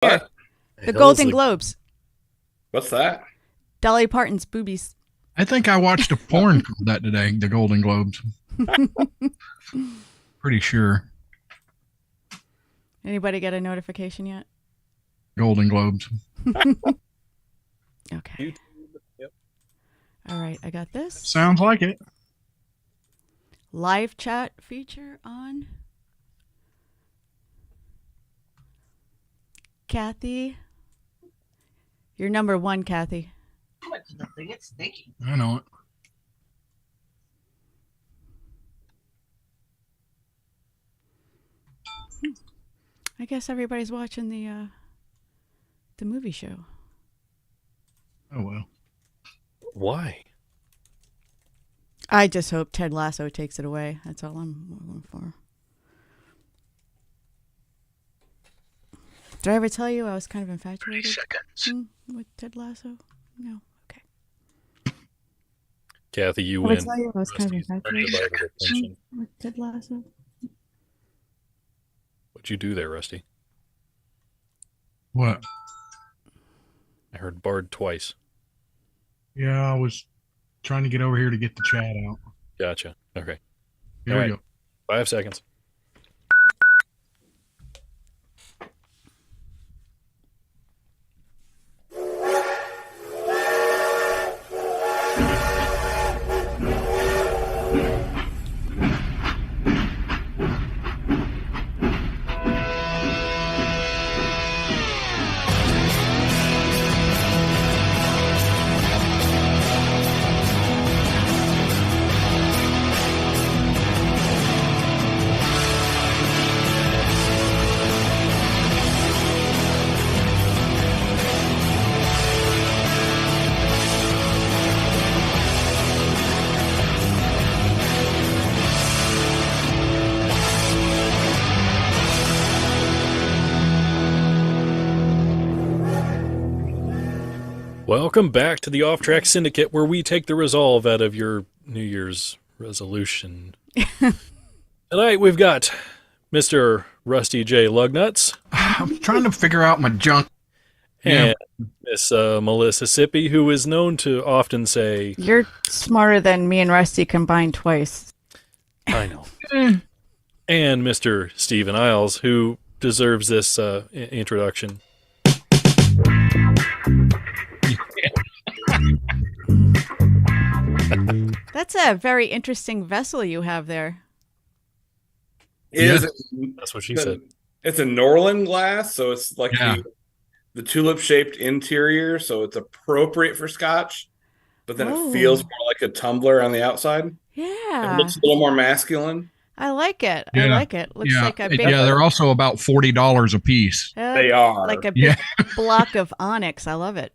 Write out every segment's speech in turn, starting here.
Here, What? the Hell is Golden the- Globes. What's that? Dolly Parton's boobies. I think I watched a porn called that today, the Golden Globes. Pretty sure. Anybody get a notification yet? Golden Globes. Okay. YouTube. Yep. All right, I got this. Sounds like it. Live chat feature on. Kathy. You're number one, Kathy. It's sticky. I know it. I guess everybody's watching the movie show. Oh, well. Why? I just hope Ted Lasso takes it away. That's all I'm looking for. Did I ever tell you I was kind of infatuated with Ted Lasso? No. Okay. Kathy, you Did I win. ever tell you I was kind of Rusty's infatuated undivided attention. with Ted Lasso? What'd you do there, Rusty? What? I heard Bard twice. Yeah, I was trying to get over here to get the chat out. Gotcha. Okay. Here All we right. go. 5 seconds. Welcome back to the Off Track Syndicate, where we take the resolve out of your New Year's resolution. Tonight we've got Mr. Rusty J. Lugnuts I'm trying to figure out my junk. and Miss Melissa Sippy, who is known to often say, You're smarter than me and Rusty combined twice. I know. And Mr. Stephen Isles, who deserves this introduction. That's a very interesting vessel you have there. That's what she said. It's a Norland glass, so it's like Yeah. the tulip-shaped interior, so it's appropriate for Scotch, but then Whoa. it feels more like a tumbler on the outside. Yeah. It looks a little more masculine. I like it. I Yeah. like it. Looks Yeah, like a big, yeah, they're also about $40 a piece. They are. like a big Yeah. block of onyx. I love it.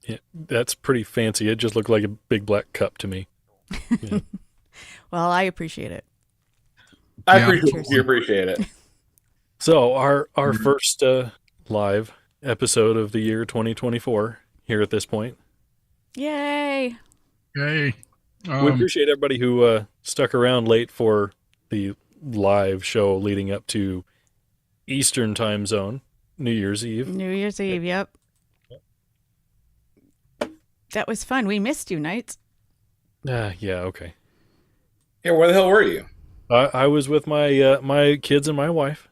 Yeah, that's pretty fancy. It just looked like a big black cup to me. Yeah. Well, I appreciate it. I Yeah. appreciate it. So our first live episode of the year 2024 here at this point. Yay. Okay. We appreciate everybody who stuck around late for the live show leading up to Eastern Time Zone, New Year's Eve. New Year's Eve. Yep. That was fun. We missed you, Knights. Yeah, okay. Yeah, where the hell were you? I was with my my kids and my wife.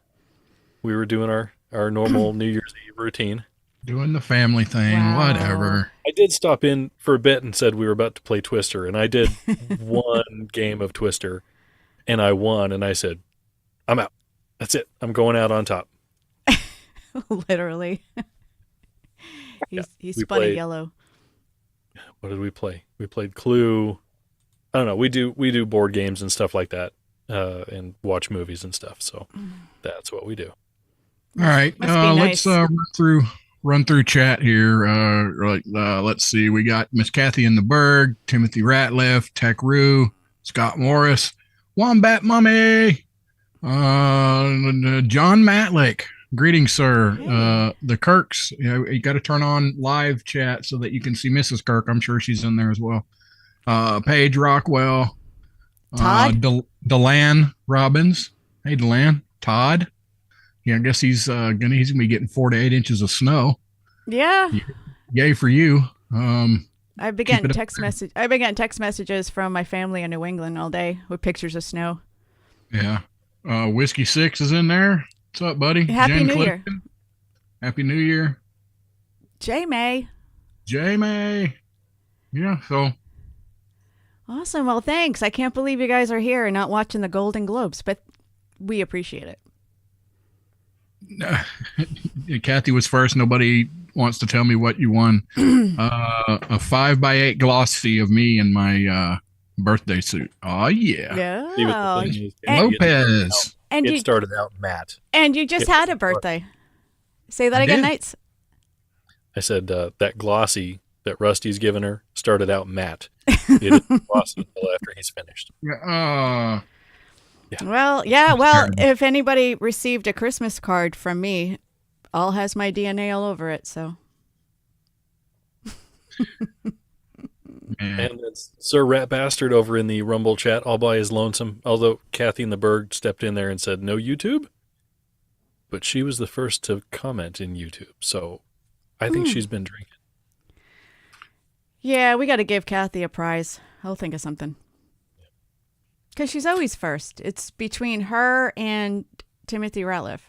We were doing our normal New Year's Eve routine. Doing the family thing, Wow. whatever. I did stop in for a bit and said we were about to play Twister, and I did one game of Twister, and I won, and I said, I'm out. That's it. I'm going out on top. Literally. He we spun a played- yellow. What did we play? We played Clue. I don't know. We do board games and stuff like that, and watch movies and stuff. So that's what we do. All right, Must be let's nice. run through chat here. Let's see. We got Miss Kathy in the Berg, Timothy Ratliff, Tech Roo, Scott Morris, Wombat Mummy, John Matlick. Greetings, sir. The Kirks. You got to turn on live chat so that you can see Mrs. Kirk. I'm sure she's in there as well. Paige Rockwell, Todd? Delan Robbins. Hey, Delan. Todd. I guess he's gonna be getting 4 to 8 inches of snow. Yeah. Yay for you. I've been getting text messages from my family in New England all day with pictures of snow. Yeah. Whiskey Six is in there. What's up, buddy? Happy New Year. Happy New Year. J May. Yeah, so Awesome. Well, thanks. I can't believe you guys are here and not watching the Golden Globes, but we appreciate it. Kathy was first. Nobody wants to tell me what you won. A 5x8 glossy of me in my birthday suit. Oh yeah. Yeah. Lopez. And it started out matte. And you just had a birthday. Say that again, Knights. I said that glossy that Rusty's given her started out matte. It isn't glossy until after he's finished. Yeah. Well, if anybody received a Christmas card from me, all has my DNA all over it, so. And it's Sir Rat Bastard over in the Rumble chat all by his lonesome, although Kathy in the Berg stepped in there and said, no YouTube? But she was the first to comment in YouTube, so I think she's been drinking. Yeah, we got to give Kathy a prize. I'll think of something. Because she's always first. It's between her and Timothy Ratliff.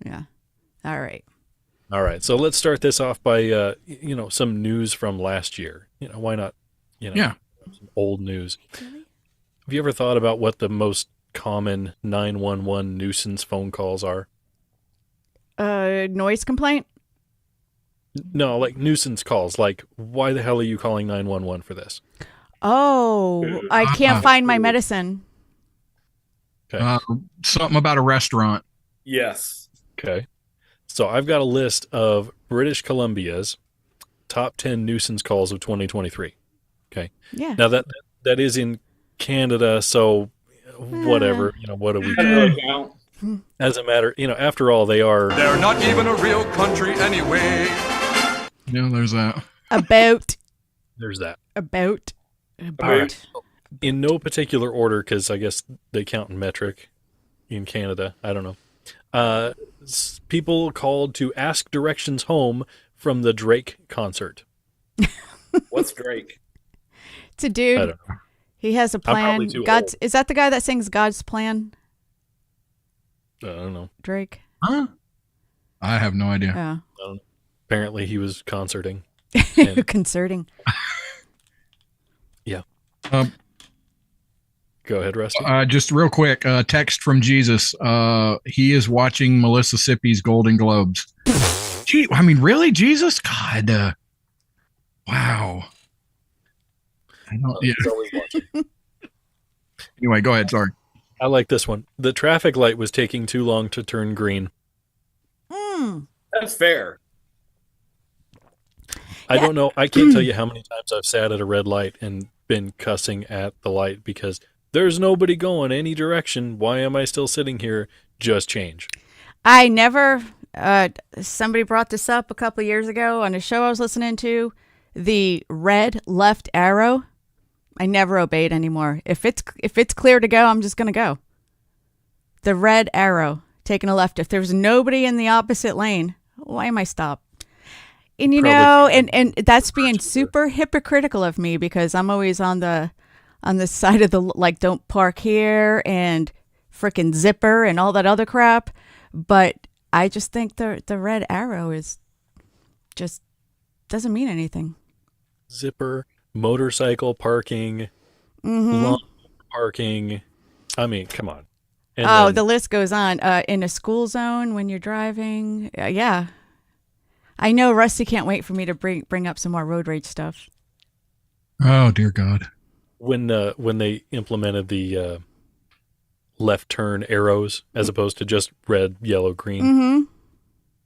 Yeah. All right. So let's start this off by, some news from last year. Why not, some old news. Really? Have you ever thought about what the most common 911 nuisance phone calls are? Noise complaint? No, like nuisance calls. Like, why the hell are you calling 911 for this? Oh, I can't find my medicine. Okay. Something about a restaurant. Yes. Okay. So I've got a list of British Columbia's top 10 nuisance calls of 2023. Okay. Yeah. Now that is in Canada, so whatever, what do we do? As a matter, after all, they're not even a real country anyway. Yeah, there's that. There's that. About. In no particular order, because I guess they count in metric in Canada. I don't know. People called to ask directions home from the Drake concert. What's Drake? It's a dude. I don't know. He has a plan. Is that the guy that sings God's Plan? I don't know. Drake? Huh? I have no idea. Yeah. I don't know. Apparently he was concerting. Concerting. Yeah. Go ahead, Rusty. Just real quick, text from Jesus. He is watching Melissa Sippy's Golden Globes. Gee, I mean, really, Jesus? God. Wow. I don't. Yeah. He's always watching. Anyway, go ahead. Sorry. I like this one. The traffic light was taking too long to turn green. That's fair. I don't know. I can't tell you how many times I've sat at a red light and been cussing at the light because there's nobody going any direction. Why am I still sitting here? Just change. I never, somebody brought this up a couple of years ago on a show I was listening to, the red left arrow. I never obeyed anymore. If it's clear to go, I'm just going to go. The red arrow, taking a left. If there's nobody in the opposite lane, why am I stopped? And and that's being super hypocritical of me because I'm always on the side of the, like, don't park here and frickin' zipper and all that other crap. But I just think the red arrow is just doesn't mean anything. Zipper, motorcycle parking, lawn parking. I mean, come on. And the list goes on. In a school zone when you're driving. Yeah. I know Rusty can't wait for me to bring up some more road rage stuff. Oh, dear God. When they implemented the left turn arrows as opposed to just red, yellow, green,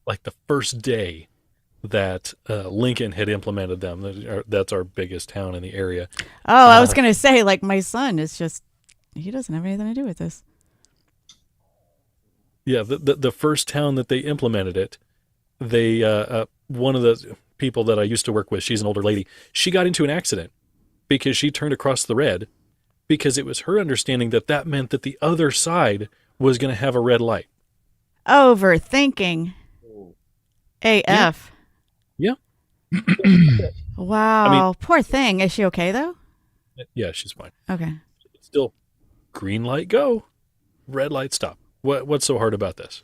like the first day that Lincoln had implemented them, that's our biggest town in the area. Oh, I was going to say, like, my son is just, he doesn't have anything to do with this. Yeah, the first town that they implemented it, they one of the people that I used to work with, she's an older lady, she got into an accident because she turned across the red because it was her understanding that meant that the other side was going to have a red light. Overthinking. AF. Yeah. Wow. Poor thing. Is she okay though? Yeah, she's fine. Okay. Still, green light, go. Red light, stop. What's so hard about this?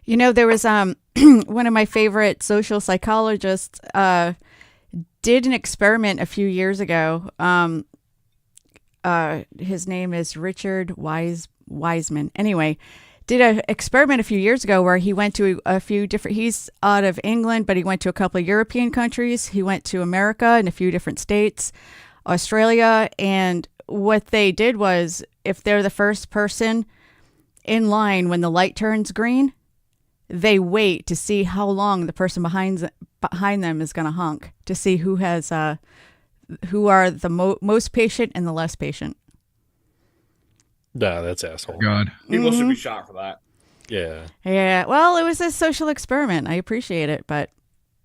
You know, there was one of my favorite social psychologists did an experiment a few years ago. His name is Richard Wiseman. Anyway, did an experiment a few years ago where he went to a few different, he's out of England, but he went to a couple of European countries. He went to America and a few different states, Australia. And what they did was, if they're the first person in line when the light turns green, they wait to see how long the person behind them is going to honk, to see who has who are the most patient and the less patient. Nah, that's asshole. God. People should be shot for that. Yeah. Yeah. Well, it was a social experiment. I appreciate it, but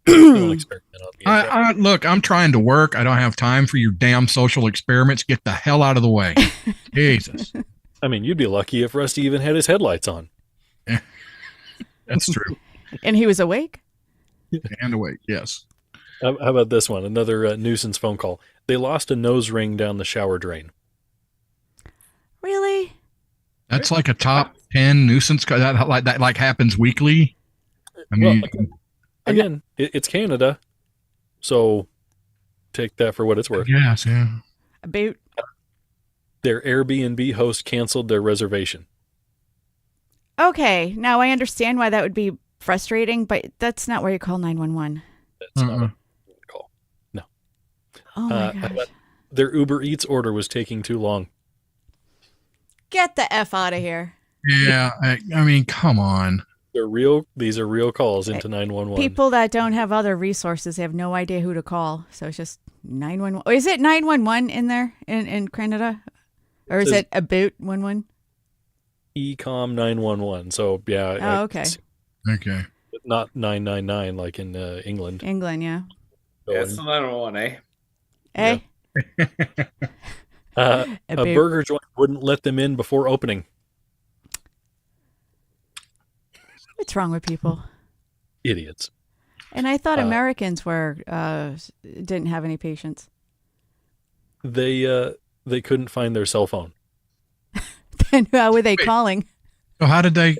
Don't experiment on the internet. Look, I'm trying to work. I don't have time for your damn social experiments. Get the hell out of the way. Jesus. I mean, you'd be lucky if Rusty even had his headlights on. That's true. and he was awake. And awake, yes. How about this one? Another nuisance phone call. They lost a nose ring down the shower drain. Really? That's like a top 10 nuisance. That happens weekly. I mean, Again, it's Canada, so take that for what it's worth. yes, yeah. About Their Airbnb host canceled their reservation. okay. Now I understand why that would be frustrating, but that's not where you call 911. That's not a call. No. Oh my How gosh! about their Uber Eats order was taking too long. Get the F out of here. Yeah, I mean, come on. These are real calls into 911. People that don't have other resources have no idea who to call, so it's just 911. Is it 911 in there in Canada, or is it about 11? Ecom 911. So yeah. Oh, okay. Okay. Not 999 like in England. England, yeah. Yeah, it's the 911, eh? Eh? A burger joint wouldn't let them in before opening. What's wrong with people? Idiots. And I thought Americans were didn't have any patience. They couldn't find their cell phone. Then how were they calling? So how did they?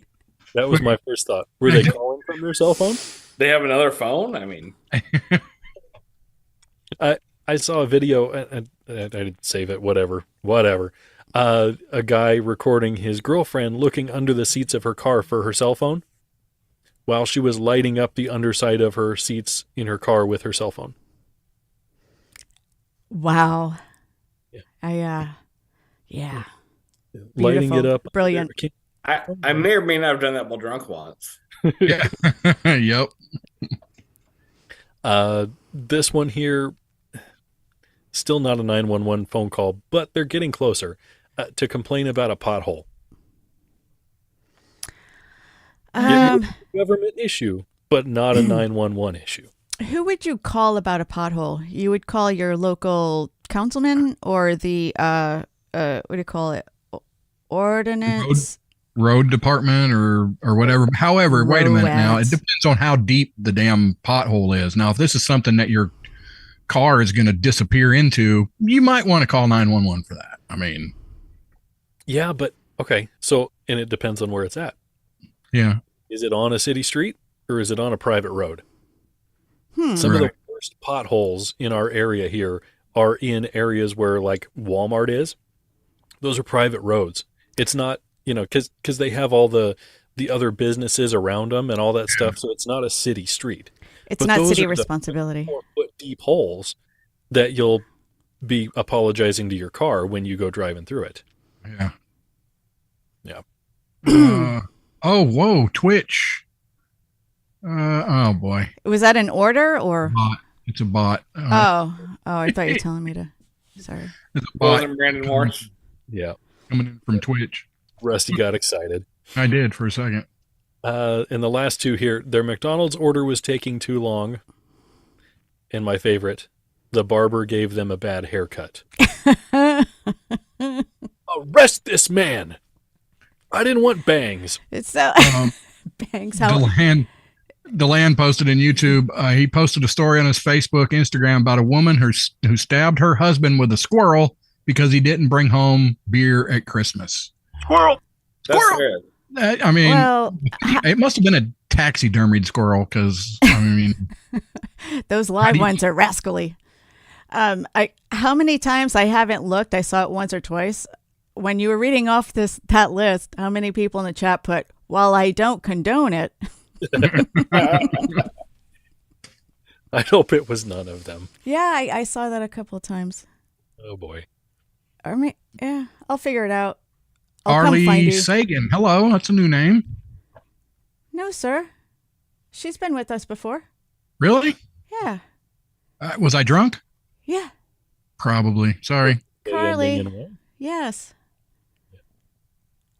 That was my first thought. Were they calling from their cell phone? They have another phone? I mean, I saw a video, and I didn't save it, whatever. A guy recording his girlfriend looking under the seats of her car for her cell phone while she was lighting up the underside of her seats in her car with her cell phone. Wow. Yeah. Yeah. Lighting it up. Brilliant. I may or may not have done that while drunk once. Yeah. Yep. This one here, still not a 911 phone call, but they're getting closer to complain about a pothole. Government issue, but not a 911 issue. Who would you call about a pothole? You would call your local councilman or the what do you call it? Ordinance. Road department or whatever. However, wait a minute now. It depends on how deep the damn pothole is. Now, if this is something that your car is going to disappear into, you might want to call 911 for that. I mean, yeah, but okay. So, and it depends on where it's at. Yeah. Is it on a city street or is it on a private road? Some of the worst potholes in our area here are in areas where like Walmart is. Those are private roads. It's not, because they have all the other businesses around them and all that stuff. So it's not a city street. It's not city responsibility. 4-foot deep holes that you'll be apologizing to your car when you go driving through it. Yeah. Yeah. Oh, whoa, Twitch. Oh boy. Was that an order or? Bot. It's a bot. Oh, I thought you were telling me to. Sorry. It's a bot Wasn't Brandon Morris? Yeah. coming in from Twitch. Rusty got excited. I did for a second. And the last two here, their McDonald's order was taking too long. And my favorite, the barber gave them a bad haircut. Arrest this man. I didn't want bangs. It's so. Banks. How? Deland posted in YouTube. He posted a story on his Facebook, Instagram about a woman who stabbed her husband with a squirrel because he didn't bring home beer at Christmas. That's Squirrel! fair. I mean, Well, it must have been a taxidermied squirrel because, I mean, those live ones are rascally. How many times I haven't looked? I saw it once or twice. When you were reading off that list, how many people in the chat put, "While I don't condone it." I hope it was none of them. Yeah, I saw that a couple of times. Oh boy. I mean, yeah, I'll figure it out. I'll come find Arlie you. Sagan. Hello, that's a new name. No, sir. She's been with us before. Really? Yeah. Was I drunk? Yeah. Probably. Sorry. Carly. Yes.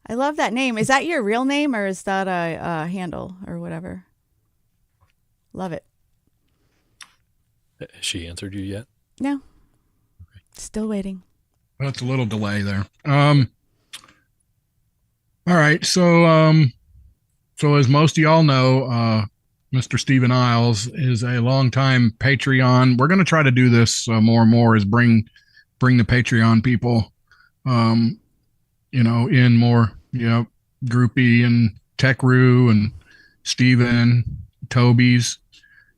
I love that name. Is that your real name or is that a handle or whatever? Love it. Has she answered you yet? No. Still waiting. That's a little delay there. All right. So as most of y'all know, Mr. Stephen Isles is a longtime Patreon. We're going to try to do this more and more, is bring the Patreon people, in more, Groupie and Techru and Steven, Toby's,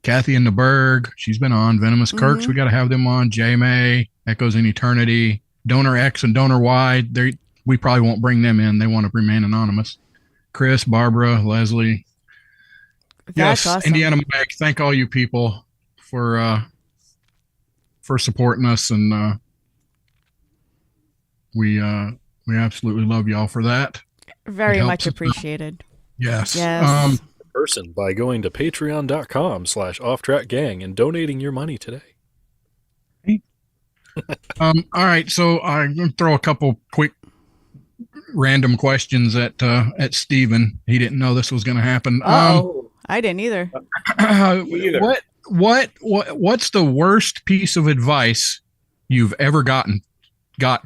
Kathy and the Berg. She's been on. Venomous Kirks. We got to have them on. J May, Echoes in Eternity, Donor X and Donor Y. We probably won't bring them in. They want to remain anonymous. Chris, Barbara, Leslie. That's yes, awesome. Indiana Mike. Thank all you people for supporting us, and we absolutely love y'all for that. Very It much helps us out. appreciated. Yes. Yes. Person by going to patreon.com/offtrackgang and donating your money today. All right, so I'm going to throw a couple quick random questions at Steven. He didn't know this was going to happen. I didn't either. Me either. What's the worst piece of advice you've ever got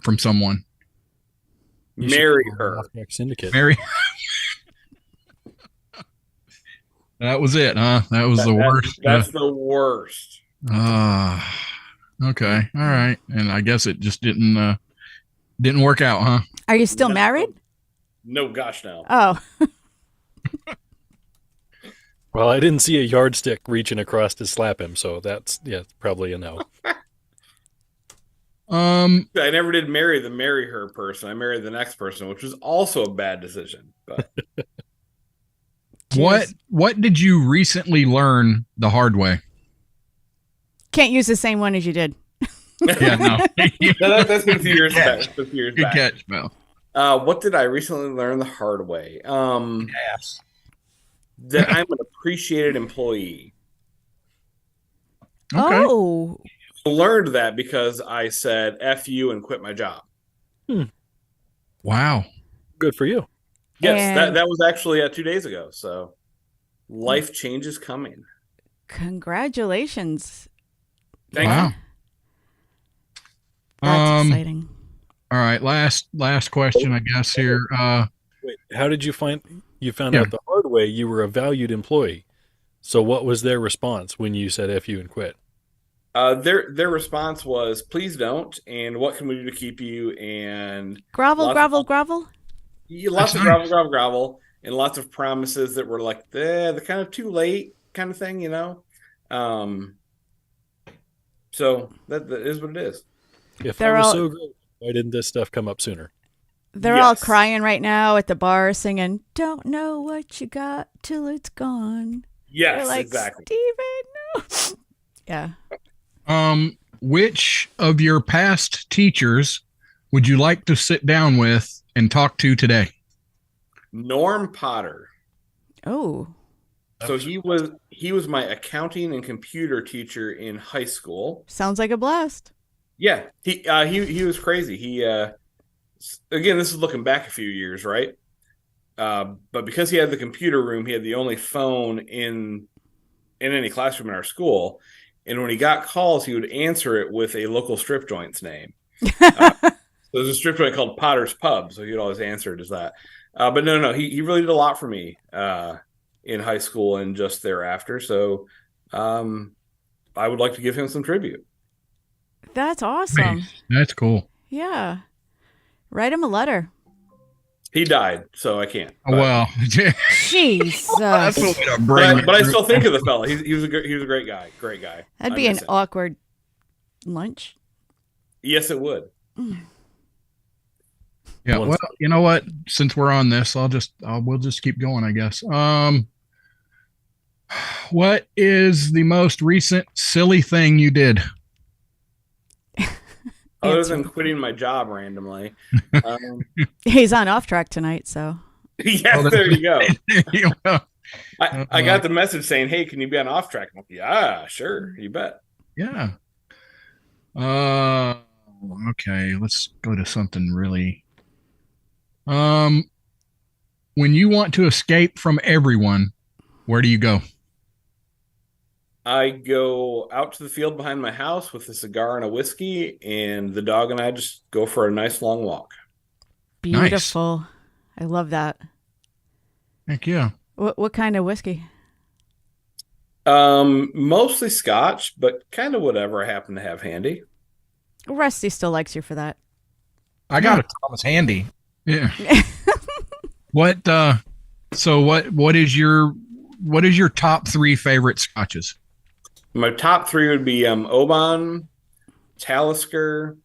from someone? Marry her. Off-track Syndicate. Mary. That was it, huh? That was the worst. That's the worst. Okay. All right. And I guess it just didn't work out, huh? Are you still married? No, gosh, no. Oh. Well, I didn't see a yardstick reaching across to slap him, so that's probably a no. I never did marry her person. I married the next person, which was also a bad decision. But What did you recently learn the hard way? Can't use the same one as you did. Yeah, no. that's been a few years back. Good catch, Mel. What did I recently learn the hard way? Yes. That I'm an appreciated employee. Okay. Oh. I learned that because I said F you and quit my job. Wow. Good for you. Yes, And- that was actually 2 days ago. So life change is coming. Congratulations. Thank Wow. you. That's exciting. All right. Last question, I guess here. Wait, how did you found Yeah. out the hard way you were a valued employee? So what was their response when you said F you and quit? Their response was, "Please don't." And what can we do to keep you? And Grovel, lots grovel, of- grovel. lots That's of nice. gravel, and lots of promises that were like they're kind of too late, kind of thing, So that is what it is. If They're I was all- so great, why didn't this stuff come up sooner? They're all Yes. crying right now at the bar singing, "Don't know what you got till it's gone." Yes, They're like, exactly. Steven, no. Yeah. Which of your past teachers would you like to sit down with and talk to today? Norm Potter. Oh. So he was my accounting and computer teacher in high school. Sounds like a blast. Yeah, he was crazy. He again, this is looking back a few years, right? But because he had the computer room, he had the only phone in any classroom in our school. And when he got calls, he would answer it with a local strip joint's name. There's a strip joint called Potter's Pub, so he'd always answer it as that. But no, he really did a lot for me. in high school and just thereafter. So I would like to give him some tribute. That's awesome. Nice. That's cool. Yeah. Write him a letter. He died, so I can't. Oh, well, Jesus. that's a way to bring it But I through. still think of the fella. He was a great guy. Great guy. That'd I be an miss him. awkward lunch. Yes, it would. Yeah. Well, you know what? Since we're on this, we'll just keep going, I guess. What is the most recent silly thing you did? Other than quitting my job randomly. He's on Off Track tonight, so. Yes, there you go. You know, I got the message saying, "Hey, can you be on Off Track?" I'm like, yeah, sure, you bet. yeah. Okay, let's go to something really. When you want to escape from everyone, where do you go? I go out to the field behind my house with a cigar and a whiskey, and the dog and I just go for a nice long walk. Beautiful. I love that. Heck yeah. What kind of whiskey? Mostly Scotch, but kind of whatever I happen to have handy. Rusty still likes you for that. I got a Thomas handy. Yeah. So what is your top 3 favorite scotches? My top 3 would be Oban, Talisker,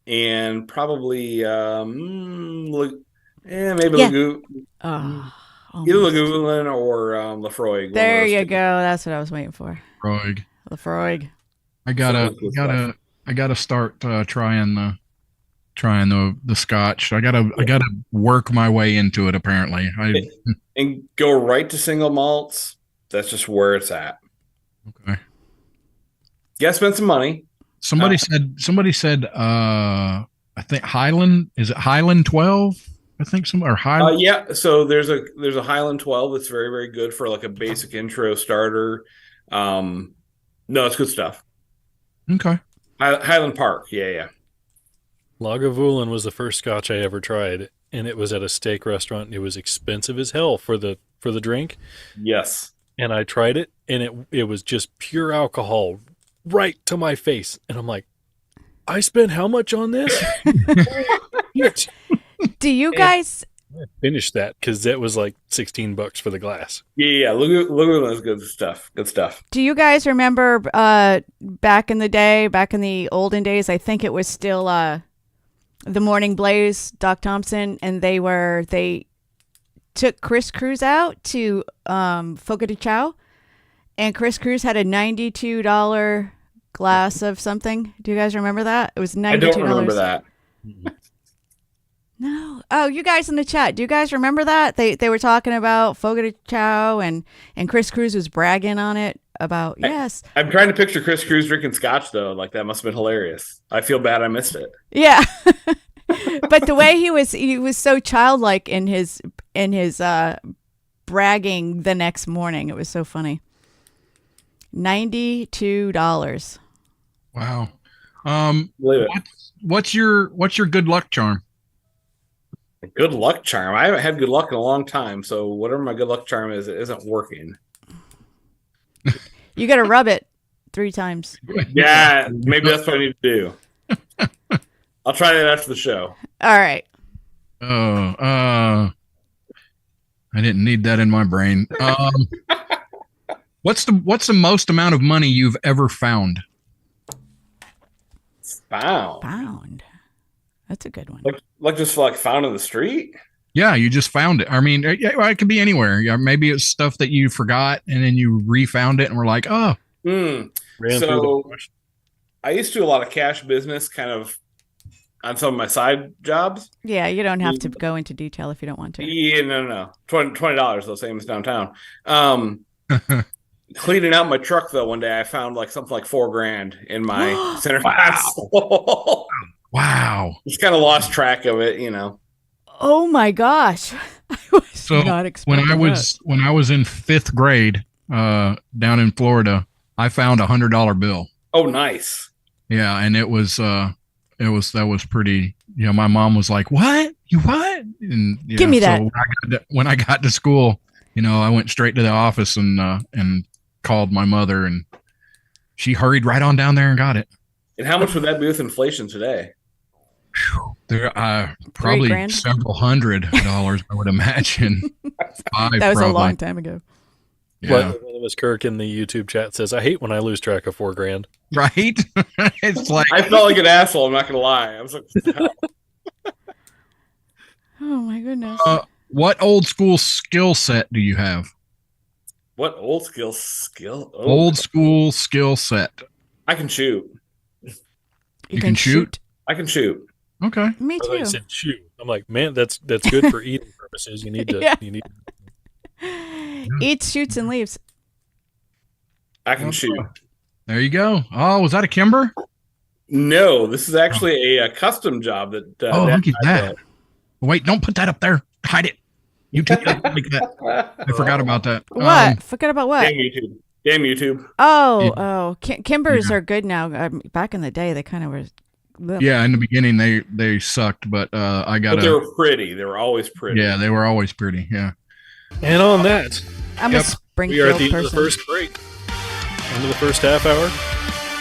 and probably maybe Lagu- Oh, either almost. Lagavulin or Lefroy. There you go. That's what I was waiting for. Roig. Lefroy. I gotta start trying the scotch. I gotta work my way into it. Apparently, And go right to single malts. That's just where it's at. okay. Yeah, spend some money. Somebody said I think Highland, is it Highland 12? I think or Highland. Yeah, so there's a Highland 12 that's very, very good for like a basic intro starter. No, it's good stuff. Okay. Highland Park, yeah. Lagavulin was the first scotch I ever tried, and it was at a steak restaurant. It was expensive as hell for the drink, Yes. and I tried it, and it was just pure alcohol right to my face, and I'm like, I spent how much on this? Do you guys? I finished that because that was like $16 for the glass. Yeah. Lagavulin is good stuff. Good stuff. Do you guys remember back in the olden days? I think it was still the Morning Blaze, Doc Thompson, and they took Chris Cruz out to Fogo de Chao, and Chris Cruz had a $92 glass of something. Do you guys remember that? It was $92. I don't remember that. No. Oh, you guys in the chat. Do you guys remember that? They were talking about Fogo de Chao and Chris Cruz was bragging on it about yes. I'm trying to picture Chris Cruz drinking scotch though. Like that must have been hilarious. I feel bad I missed it. Yeah. But the way he was so childlike in his bragging the next morning. It was so funny. $92. Wow. Believe it. What's your good luck charm? Good luck charm. I haven't had good luck in a long time, so whatever my good luck charm is, it isn't working. You got to rub it 3 times. Yeah, maybe that's what I need to do. I'll try that after the show. All right. I didn't need that in my brain. What's the most amount of money you've ever found? Found. That's a good one. Like just like found in the street? Yeah, you just found it. I mean, it could be anywhere. Yeah, maybe it's stuff that you forgot and then you refound it and we're like, oh. Ran through So the bush. I used to do a lot of cash business kind of on some of my side jobs. Yeah, you don't have to go into detail if you don't want to. Yeah, no. $20 though, same as downtown. Cleaning out my truck though, one day I found like something like $4,000 in my center console. Wow. Just kind of lost track of it, you know. Oh my gosh. I was not expecting when I was in 5th grade, down in Florida, I found $100 bill. Oh, nice. Yeah, and that was pretty. You know, my mom was like, "What? You what?" And Give me that. So when I got to school, I went straight to the office and called my mother, and she hurried right on down there and got it. And how much would that be with inflation today? There, probably $3,000. several $100, I would imagine. That was a long time ago. Yeah. Miss Kirk in the YouTube chat says, "I hate when I lose track of $4,000." Right? It's like I felt like an asshole. I'm not gonna lie. I was like, Oh my goodness. what old school skill set do you have? what old skill? Oh, Old school skill set. I can shoot. You can shoot? I can shoot. Okay. Me I thought you too. said shoot. I'm like, man, that's good for eating purposes. You need to. Yeah. You need. Eats, shoots, and leaves. I can shoot. There you go. Oh, was that a Kimber? No, this is actually a custom job that. Oh, Dad look at and I that. Wait, don't put that up there. Hide it. You take that like that. I forgot about that. What? Forget about what? Damn YouTube. Damn YouTube. Oh. Kimbers Yeah. are good now. Back in the day, they kind of were. Ugh. Yeah, in the beginning they sucked, but I got But they were pretty. They were always pretty. Yeah, they were always pretty. Yeah. And on that, I'm Yep. a Springfield we are at the end person. of the first break. End of the first half hour.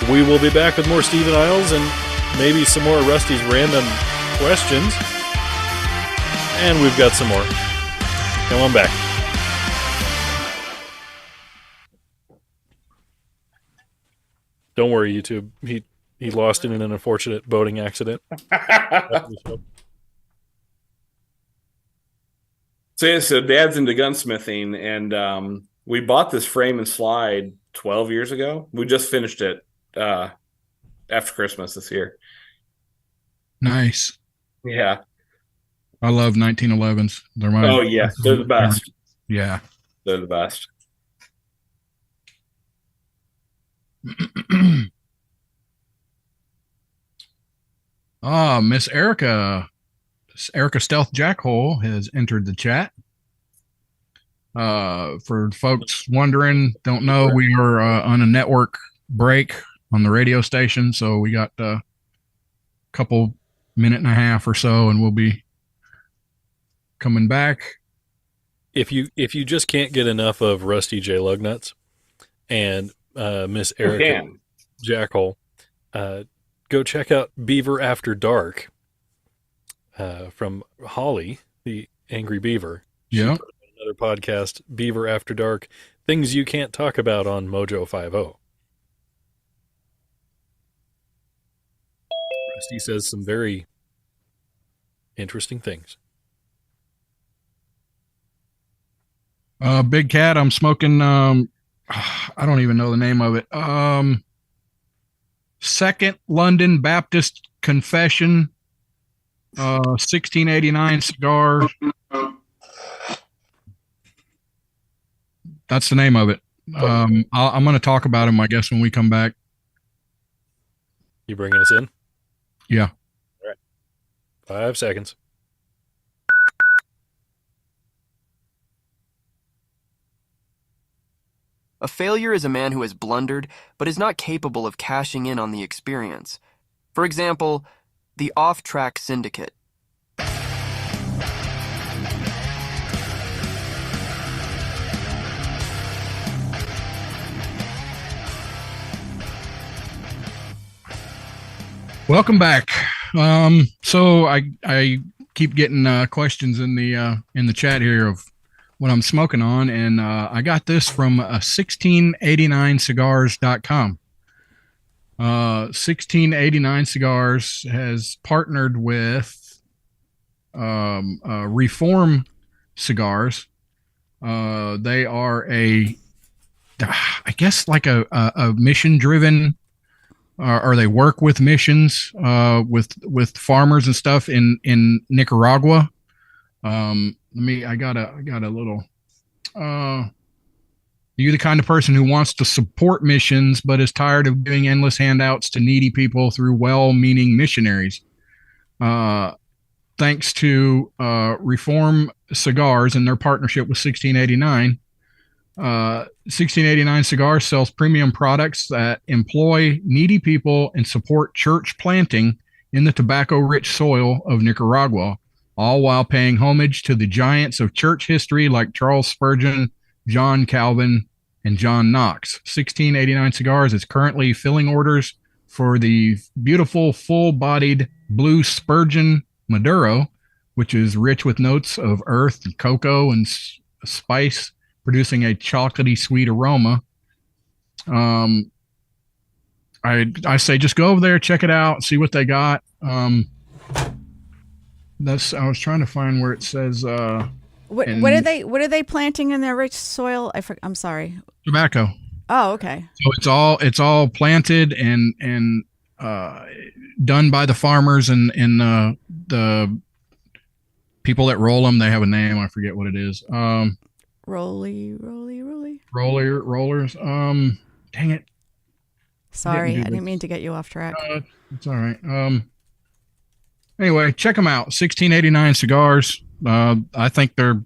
We will be back with more Stephen Isles and maybe some more Rusty's random questions. And we've got some more. Come on back. Don't worry, YouTube. He lost it in an unfortunate boating accident. So Dad's into gunsmithing, and we bought this frame and slide 12 years ago. We just finished it after Christmas this year. Nice. Yeah. I love 1911s. They're my Oh yeah, they're the best. Yeah. They're the best. Miss Erica Stealth Jackhole has entered the chat. For folks wondering, don't know, we are on a network break on the radio station, so we got a couple minute and a half or so, and we'll be coming back. If you just can't get enough of Rusty J Lugnuts and Miss Erica Jackhole, go check out Beaver After Dark from Holly, the Angry Beaver. Yeah. Another podcast, Beaver After Dark, things you can't talk about on Mojo 50. Rusty says some very interesting things. Big Cat, I'm smoking, I don't even know the name of it. Second London Baptist Confession, 1689 cigar. That's the name of it. I'm going to talk about him, I guess, when we come back. You bringing us in? Yeah. All right. 5 seconds. A failure is a man who has blundered, but is not capable of cashing in on the experience. For example, the off-track syndicate. Welcome back. So I keep getting questions in the chat here of what I'm smoking on, and I got this from 1689cigars.com. 1689 Cigars has partnered with Reform Cigars. They are I guess like a mission-driven, or they work with missions with farmers and stuff in Nicaragua. I got a little. You're the kind of person who wants to support missions, but is tired of giving endless handouts to needy people through well-meaning missionaries. Thanks to Reform Cigars and their partnership with 1689, 1689 Cigars sells premium products that employ needy people and support church planting in the tobacco-rich soil of Nicaragua, all while paying homage to the giants of church history like Charles Spurgeon, John Calvin, and John Knox. 1689 Cigars is currently filling orders for the beautiful full-bodied blue Spurgeon Maduro, which is rich with notes of earth and cocoa and spice, producing a chocolatey sweet aroma. I say just go over there, check it out, see what they got. I was trying to find where it says what are they planting in their rich soil? I'm sorry. Tobacco. Oh, okay. So it's all planted and done by the farmers and the people that roll them. They have a name. I forget what it is. Rollers. Dang it. Sorry, I didn't mean to get you off track. It's all right. Anyway, check them out. 1689 cigars. I think they're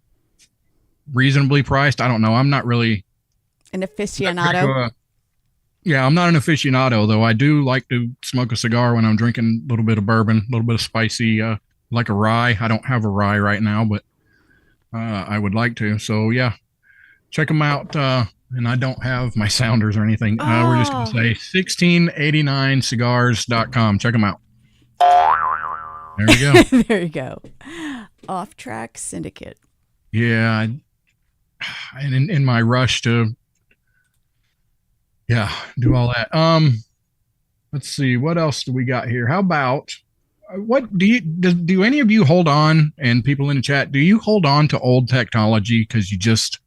reasonably priced. I don't know. I'm not really an aficionado. Yeah, I'm not an aficionado, though. I do like to smoke a cigar when I'm drinking a little bit of bourbon, a little bit of spicy, like a rye. I don't have a rye right now, but I would like to. So, yeah, check them out. And I don't have my sounders or anything. We're just going to say 1689cigars.com. Check them out. There we go. There you go. Off Track Syndicate. Yeah. And in my rush to, do all that. Let's see. What else do we got here? How about, what do any of you hold on, and people in the chat, do you hold on to old technology because you just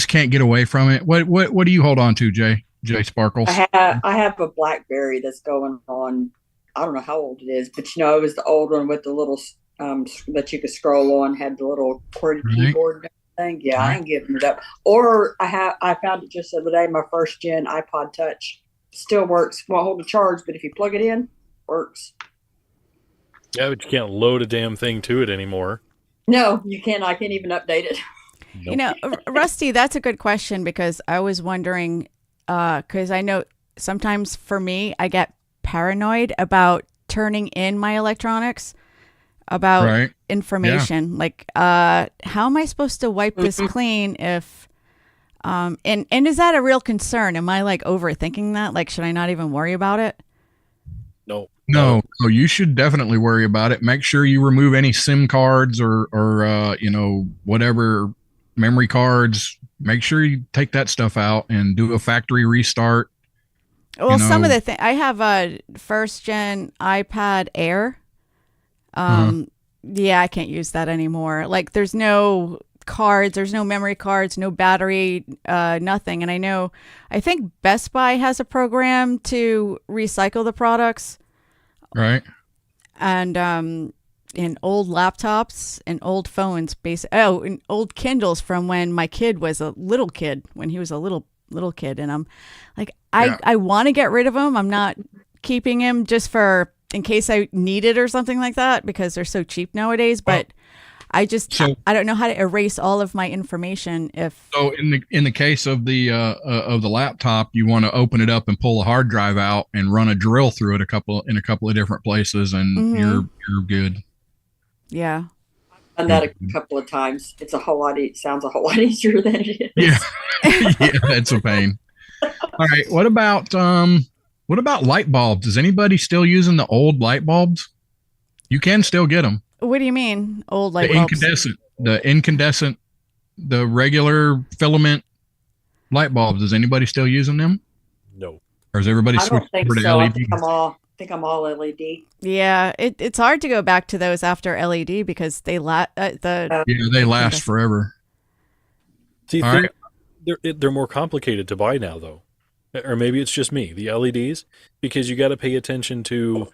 can't get away from it? What do you hold on to, Jay Sparkles? I have a BlackBerry that's going on, I don't know how old it is, but it was the old one with the little that you could scroll on, had the little QWERTY keyboard and everything. Yeah, I ain't giving it up. Or I found it just the other day, my first gen iPod Touch still works. Won't hold a charge, but if you plug it in, works. Yeah, but you can't load a damn thing to it anymore. No, you can't. I can't even update it. Nope. Rusty, that's a good question, because I was wondering, because I know sometimes for me, I get paranoid about turning in my electronics, about information. Yeah. Like, how am I supposed to wipe this clean if, and is that a real concern? Am I like overthinking that? Like, should I not even worry about it? No, you should definitely worry about it. Make sure you remove any SIM cards or whatever memory cards. Make sure you take that stuff out and do a factory restart. Well, some of the things, I have a first gen iPad Air. Yeah, I can't use that anymore. Like, there's no cards, there's no memory cards, no battery, nothing. And I think Best Buy has a program to recycle the products. Right. And in old laptops and old phones, and old Kindles from when my kid was a little kid, when he was a little kid. And I'm like, I want to get rid of them. I'm not keeping him just for in case I need it or something like that, because they're so cheap nowadays. But I don't know how to erase all of my information. So in the case of the laptop, you want to open it up and pull a hard drive out and run a drill through it in a couple of different places, and you're good. Yeah. I've done that a couple of times. It sounds a whole lot easier than it is. Yeah. Yeah, it's a pain. All right. What about light bulbs? Is anybody still using the old light bulbs? You can still get them. What do you mean, old light bulbs? The incandescent, the regular filament light bulbs. Is anybody still using them? No. Or is everybody switching over to LED? I think I'm all LED. Yeah, it's hard to go back to those after LED because they last forever. See, they're more complicated to buy now, though, or maybe it's just me. The LEDs, because you got to pay attention to.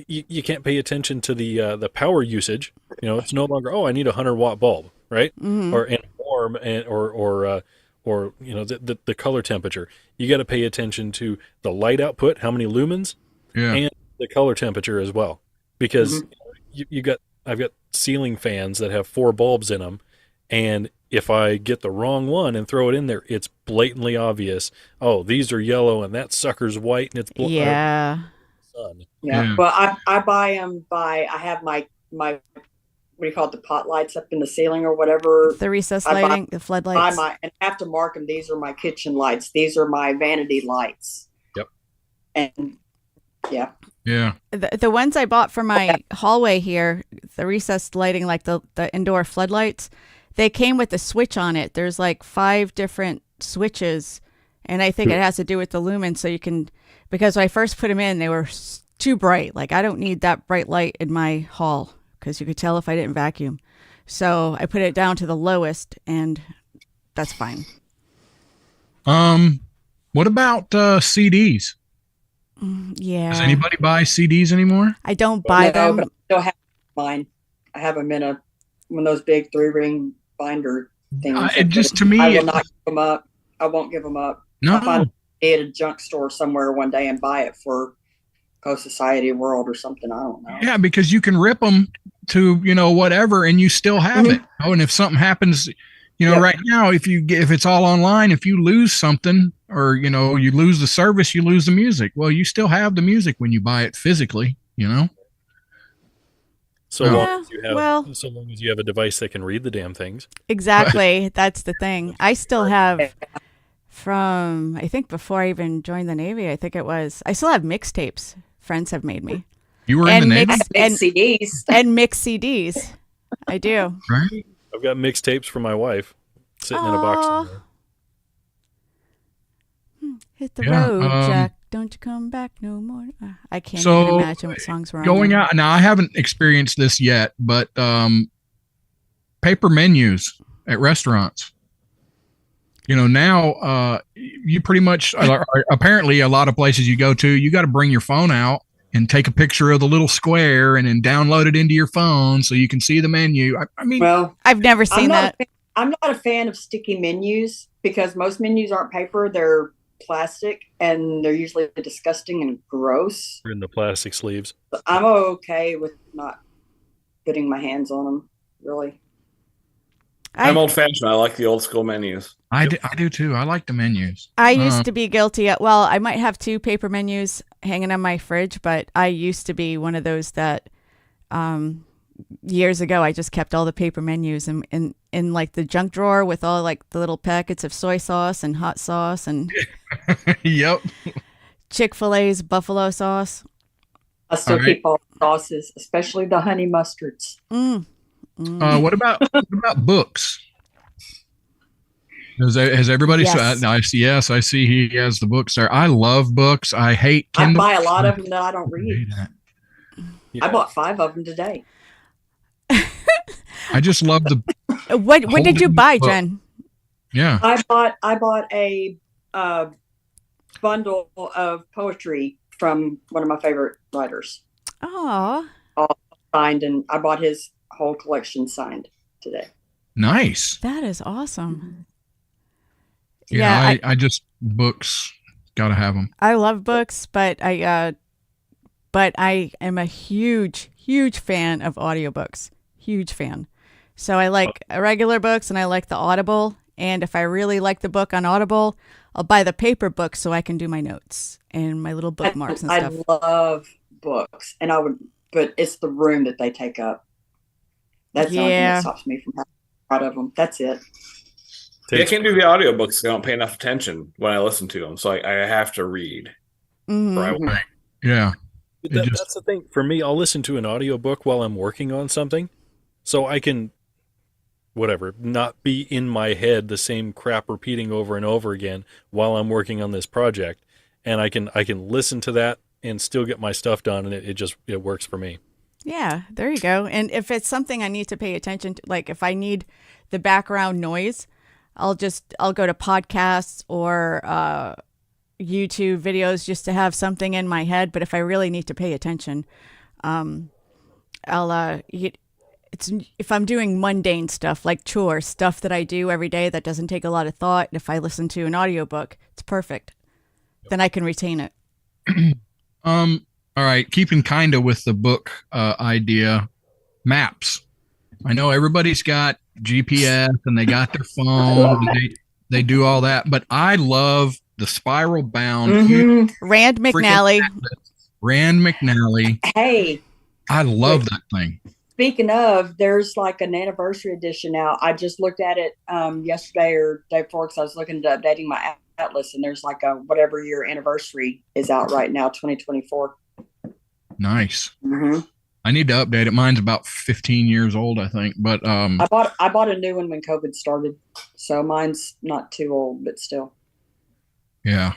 You can't pay attention to the power usage. It's no longer I need a 100-watt bulb, right? Or warm or the color temperature. You got to pay attention to the light output, how many lumens, and the color temperature as well. Because I've got ceiling fans that have 4 bulbs in them, and if I get the wrong one and throw it in there, it's blatantly obvious. Oh, these are yellow and that sucker's white and it's Yeah. Sun. Yeah. Well, I buy them I have my what do you call it, the pot lights up in the ceiling or whatever. The recessed lighting, the floodlights. And I have to mark them. These are my kitchen lights. These are my vanity lights. Yep. And yeah. Yeah. The ones I bought for my hallway here, the recessed lighting, like the indoor floodlights, they came with a switch on it. There's like 5 different switches, and I think it has to do with the lumen. So you can, because when I first put them in, they were too bright. Like, I don't need that bright light in my hall, because you could tell if I didn't vacuum. So I put it down to the lowest, and that's fine. What about CDs? Yeah. Does anybody buy CDs anymore? I don't buy them. But I still have mine. I have them in one of those big 3-ring binder things. It just, to me, I will not give them up. I won't give them up. No. I'll find it at a junk store somewhere one day and buy it for Society World or something. I don't know. Yeah, because you can rip them to, whatever, and you still have it. Oh, and if something happens, right now, if it's all online, if you lose something or, you lose the service, you lose the music. Well, you still have the music when you buy it physically, So long as you have a device that can read the damn things. Exactly. That's the thing. I still have from, I think before I even joined the Navy, I still have mixtapes friends have made me. You were in the Navy? And CDs. And mixed CDs. I do. Right. I've got mixtapes for my wife sitting in a box somewhere. Hit the road, Jack. Don't you come back no more. I can't even imagine what songs were on. Going out now, I haven't experienced this yet, but paper menus at restaurants. Now you pretty much apparently a lot of places you go to, you got to bring your phone out and take a picture of the little square and then download it into your phone so you can see the menu. I mean, well, I've never seen that. I'm not a fan of sticky menus because most menus aren't paper; they're plastic, and they're usually disgusting and gross. In the plastic sleeves. But I'm okay with not putting my hands on them, really. I'm old-fashioned. I like the old-school menus. I do too. I like the menus. I used to be guilty of, well, I might have 2 paper menus hanging on my fridge, but I used to be one of those that years ago I just kept all the paper menus in like the junk drawer with all like the little packets of soy sauce and hot sauce and yep. Chick-fil-A's buffalo sauce. I still keep all the sauces, especially the honey mustards. What about books? Has everybody? Yes. I see he has the books there. I love books. I hate Kindle. I buy a lot of them that I don't read. I bought 5 of them today. I just love the. What did you buy, Jen? Yeah, I bought a bundle of poetry from one of my favorite writers. Oh, All signed, and I bought his whole collection signed today. Nice. that is awesome. Yeah, I just books. Gotta have them. I love books, but I am a huge fan of audiobooks. Huge fan. So I like regular books and I like the Audible. And if I really like the book on Audible, I'll buy the paper book so I can do my notes and my little bookmarks and stuff. I love books, and but it's the room that they take up. That's the only thing that stops me from having out of them. That's it. I can't do the audiobooks. I don't pay enough attention when I listen to them, so I have to read. Mm-hmm. Yeah. That's the thing. For me, I'll listen to an audiobook while I'm working on something, so I can, not be in my head the same crap repeating over and over again while I'm working on this project, and I can listen to that and still get my stuff done, and it works for me. Yeah, there you go. And if it's something I need to pay attention to, like if I need the background noise, I'll go to podcasts or YouTube videos just to have something in my head. But if I really need to pay attention, if I'm doing mundane stuff like chores, stuff that I do every day that doesn't take a lot of thought, if I listen to an audiobook, it's perfect. Then I can retain it. All right, keeping kind of with the book idea, maps. I know everybody's got GPS and they got their phone. They do all that, but I love the spiral bound. Rand McNally. Rand McNally. Hey, I love that thing. Speaking of, there's like an anniversary edition out. I just looked at it yesterday or day before because I was looking at updating my atlas, and there's like a whatever year anniversary is out right now, 2024. Nice. Mm-hmm. I need to update it. Mine's about 15 years old, I think. But I bought a new one when COVID started, so mine's not too old, but still. yeah.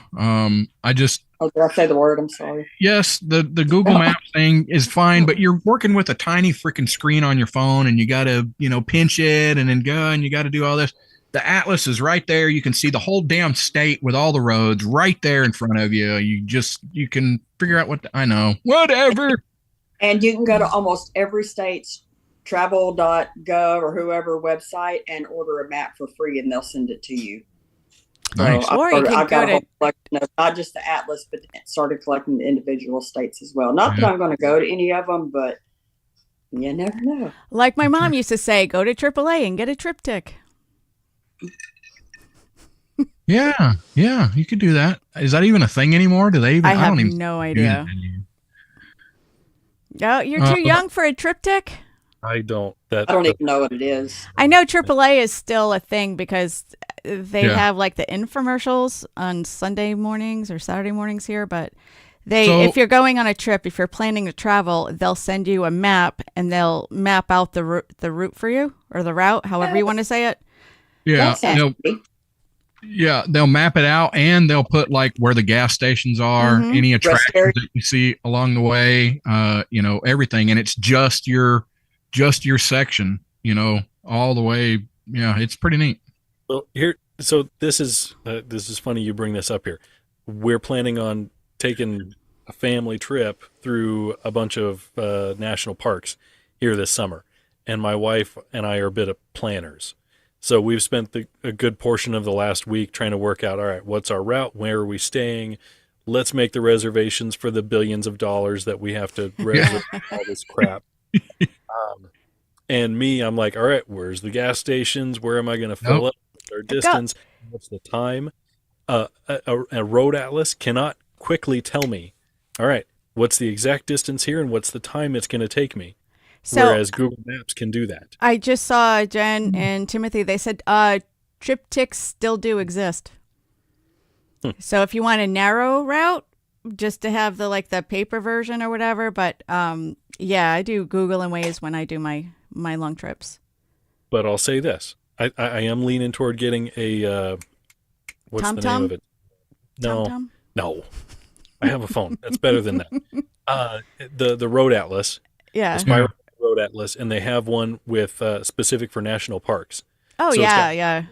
I just Oh, did I say the word? I'm sorry. yes, the Google Maps thing is fine, but you're working with a tiny freaking screen on your phone, and you got to pinch it and then go, and you got to do all this. The atlas is right there. You can see the whole damn state with all the roads right there in front of you. You can figure out I know. Whatever. And you can go to almost every state's travel.gov or whoever website and order a map for free, and they'll send it to you. Nice. So Or you can I've got go a whole collection of not just the atlas, but started collecting the individual states as well. Not that I'm going to go to any of them, but you never know. Like my mom used to say, go to AAA and get a triptych. Yeah, you could do that. Is that even a thing anymore? Do they even? I have don't even no idea. Oh, you're too young for a triptych? I don't. I don't even know what it is. I know AAA is still a thing because they have like the infomercials on Sunday mornings or Saturday mornings here, but if you're going on a trip, if you're planning to travel, they'll send you a map and they'll map out the route for you, or the route, however you want to say it. Yeah, they'll map it out, and they'll put like where the gas stations are, any attractions that you see along the way, everything, and it's just your section, all the way. Yeah, it's pretty neat. Well, so this is funny you bring this up here. We're planning on taking a family trip through a bunch of national parks here this summer, and my wife and I are a bit of planners. So we've spent a good portion of the last week trying to work out, all right, what's our route? Where are we staying? Let's make the reservations for the billions of dollars that we have to reserve all this crap. And I'm like, all right, where's the gas stations? Where am I going to fill up? What's our distance? What's the time? A road atlas cannot quickly tell me, all right, what's the exact distance here and what's the time it's going to take me? Whereas Google Maps can do that. I just saw Jen and Timothy. They said triptychs still do exist. So if you want a narrow route, just to have the paper version or whatever. But I do Google and Waze when I do my long trips. But I'll say this: I am leaning toward getting a what's the name of it? No, I have a phone. That's better than that. The Road Atlas. Yeah. The Spiral Road Atlas, and they have one with specific for national parks. Oh, so yeah.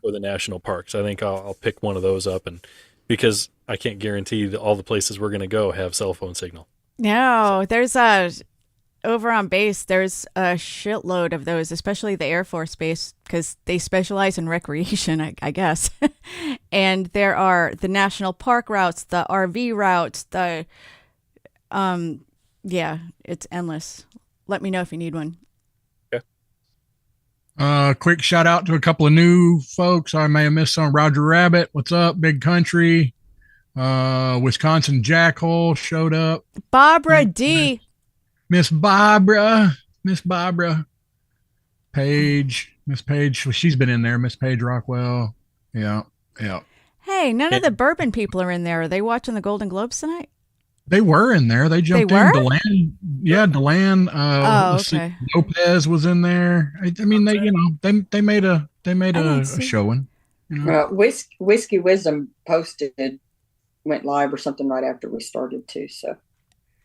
For the national parks, I think I'll pick one of those up, and because I can't guarantee that all the places we're going to go have cell phone signal. No, there's over on base. There's a shitload of those, especially the Air Force Base, because they specialize in recreation, I guess. And there are the national park routes, the RV routes, it's endless. Let me know if you need one. Quick shout out to a couple of new folks. I may have missed some. Roger Rabbit, what's up? Big Country. Wisconsin Jackhole showed up. Barbara D. Miss Barbara. Paige. Miss Paige. She's been in there. Miss Paige Rockwell. Yeah. Hey, none of the bourbon people are in there. Are they watching the Golden Globes tonight? They were in there. They jumped in. Deland. Yeah, Deland. Okay. Lopez was in there. I mean, they made a showing. Whiskey Wisdom went live or something right after we started too. So.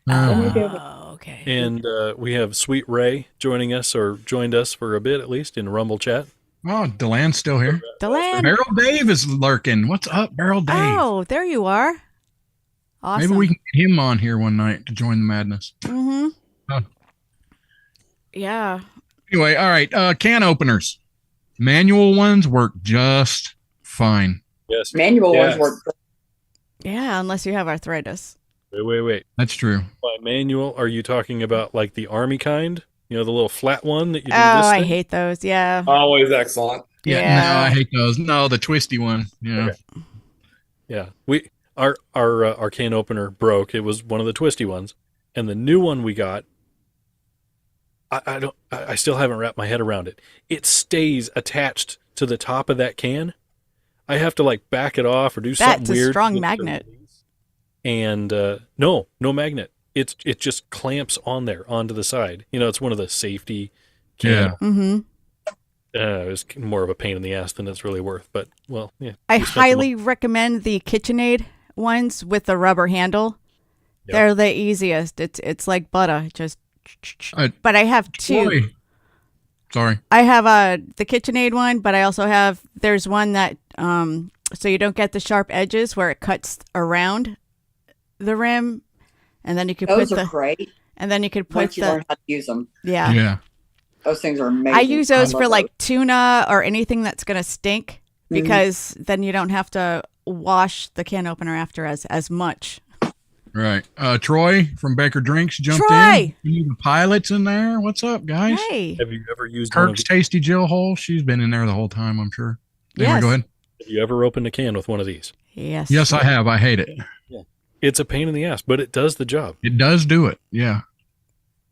Okay. And we have Sweet Ray joined us for a bit at least in Rumble chat. Oh, Deland's still here. Deland. Barrel Dave is lurking. What's up, Barrel Dave? Oh, there you are. Awesome. Maybe we can get him on here one night to join the madness. Mm-hmm. Yeah. Anyway, all right. Can openers. Manual ones work just fine. Yes. Manual ones work. Yeah, unless you have arthritis. Wait. That's true. By manual, are you talking about like the Army kind? The little flat one that you do this thing? I hate those. Yeah. Always excellent. Yeah. No, I hate those. No, the twisty one. Yeah. Okay. Yeah. Our can opener broke. It was one of the twisty ones. And the new one we got I still haven't wrapped my head around it. It stays attached to the top of that can. I have to like back it off or do something That's weird. a strong magnet. And no magnet. It just clamps on there onto the side. You know, it's one of the safety Yeah. Mm-hmm. It's more of a pain in the ass than it's really worth. But well, yeah. I we spent the highly recommend the KitchenAid ones with the rubber handle. Yep. They're the easiest. It's like butter. Just. Uh, But I have two. Troy. Sorry. I have the KitchenAid one, but I also have. There's one that so you don't get the sharp edges where it cuts around the rim, and then you could Those put are the great. and then you could put Once you the learn how to use them, yeah. Yeah. those things are amazing. I use those love for like tuna or anything that's gonna stink Mhm. because then you don't have to wash the can opener after as much. Right. Troy from Baker Drinks jumped Troy! in. You the pilots in there. What's up, guys? Hey, Have you ever used one of Kirk's Tasty Jill Hole. She's been in there the whole time, I'm sure. Anyway, Yes. go ahead. Have you ever opened a can with one of these? yes, Yes, I have. I hate it. It's a pain in the ass, but it does the job. It does do it. Yeah.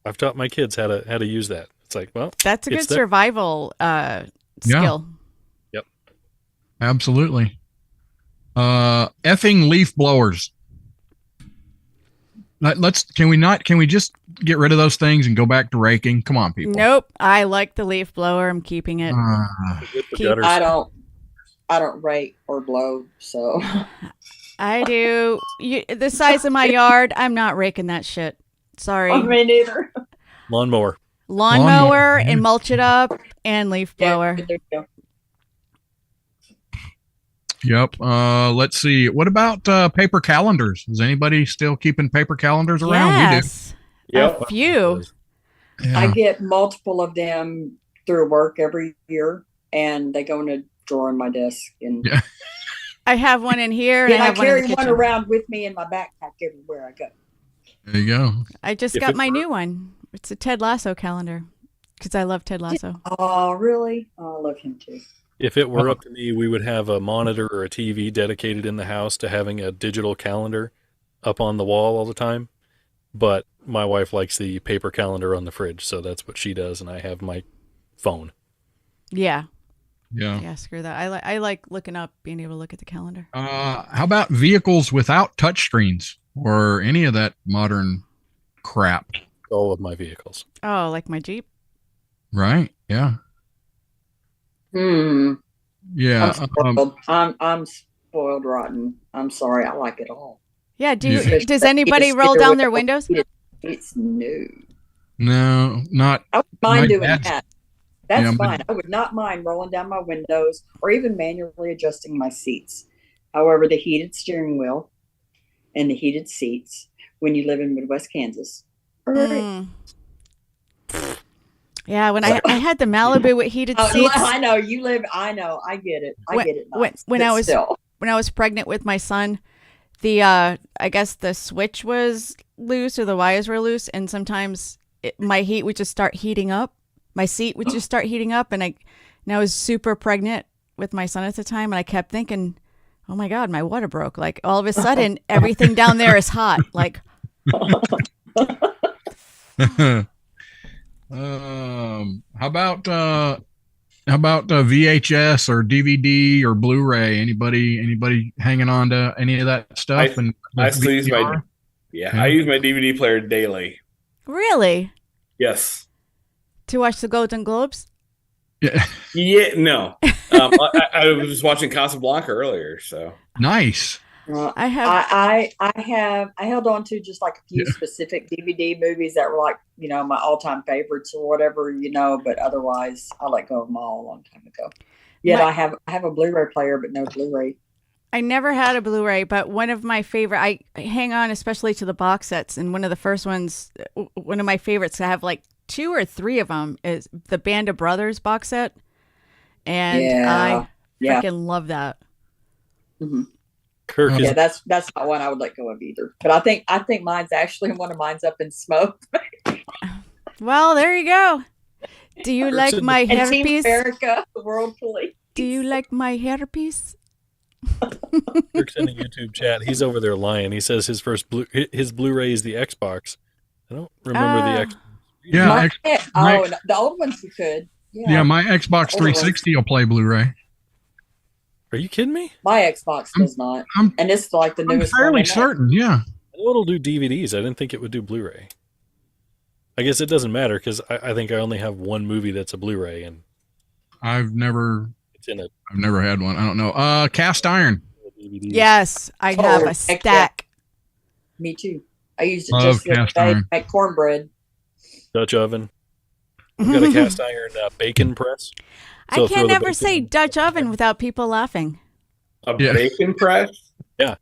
I've taught my kids how to use that. It's like, well, That's a it's good there. survival skill. Absolutely. Effing leaf blowers. Can we just get rid of those things and go back to raking? Come on, people. Nope, I like the leaf blower. I'm keeping it. Good for Keep- gutters. I don't rake or blow, so I do. The size of my yard, I'm not raking that shit. Sorry. me neither. Lawnmower. Lawnmower yeah. and mulch it up and leaf blower. Yeah, there you go. Yep. Let's see. What about paper calendars? Is anybody still keeping paper calendars around? Yes. Yep. A few. We do. I Yeah. get multiple of them through work every year, and they go in a drawer in my desk. And Yeah. I have one in here and and I I have one in carry the one kitchen. around with me in my backpack everywhere I go. There you go. I just If got it my were- new one. It's a Ted Lasso calendar because I love Ted Lasso. Oh, really? Oh, I love him too. If it were up to me, we would have a monitor or a TV dedicated in the house to having a digital calendar up on the wall all the time. But my wife likes the paper calendar on the fridge, so that's what she does, and I have my phone. Yeah. Yeah. Yeah, screw that. I like looking up, being able to look at the calendar. How about vehicles without touchscreens or any of that modern crap? All of my vehicles. Oh, like my Jeep? Right? Yeah. I'm Yeah. spoiled. I'm spoiled rotten. I'm sorry. I like it all. Yeah, Yeah. does anybody roll down their windows? It's new. No, not. I would My mind doing dad's- that. That's Yeah, fine. I would not mind rolling down my windows or even manually adjusting my seats. However, the heated steering wheel and the heated seats when you live in Midwest Kansas are great. Mm. Yeah, when I had the Malibu with heated seats. I know you live. I know. I get it. I get it. Nice, when but I was still. when I was pregnant with my son, the I guess the switch was loose or the wires were loose, and sometimes my heat would just start heating up. My seat would just start heating up, and I was super pregnant with my son at the time, and I kept thinking, oh my God, my water broke. Like all of a sudden, everything down there is hot. Like, How about VHS or DVD or Blu-ray? Anybody hanging on to any of that stuff? I still use my Okay. I use my DVD player daily. really? Yes. To watch the Golden Globes? Yeah. Yeah. No. I was watching Casablanca earlier, so Nice. I have. I held on to just like a few specific DVD movies that were like, my all-time favorites or whatever, but otherwise I let go of them all a long time ago. Yet I have a Blu-ray player, but no Blu-ray. I never had a Blu-ray, but one of my favorite, I hang on especially to the box sets. And one of the first ones, one of my favorites, I have like 2 or 3 of them, is the Band of Brothers box set. And I freaking love that. Mm-hmm. Kirk is Yeah, that's not one I would let go of either. But I think mine's actually one of mine's up in smoke. Well, there you go. Do you like my And Team hairpiece? America, the World Police. Do you like my hairpiece? Kirk's in the YouTube chat. He's over there lying. He says his first his Blu-ray is the Xbox. I don't remember the Xbox. Yeah, The old ones you could. Yeah, my Xbox 360 will play Blu-ray. Are you kidding me? My Xbox does not, and it's like the I'm newest. fairly certain. Yeah, I know it'll do DVDs. I didn't think it would do Blu-ray. I guess it doesn't matter because I think I only have one movie that's a Blu-ray, and I've never it's in it. I've never had one. I don't know. Cast iron. Yes, I have a stack. Me too. I used it Love just the other cast day to iron. make cornbread. Dutch oven. I've got a cast iron bacon press. So I throw can't the ever bacon say in. Dutch oven without people laughing. A bacon press? Yeah.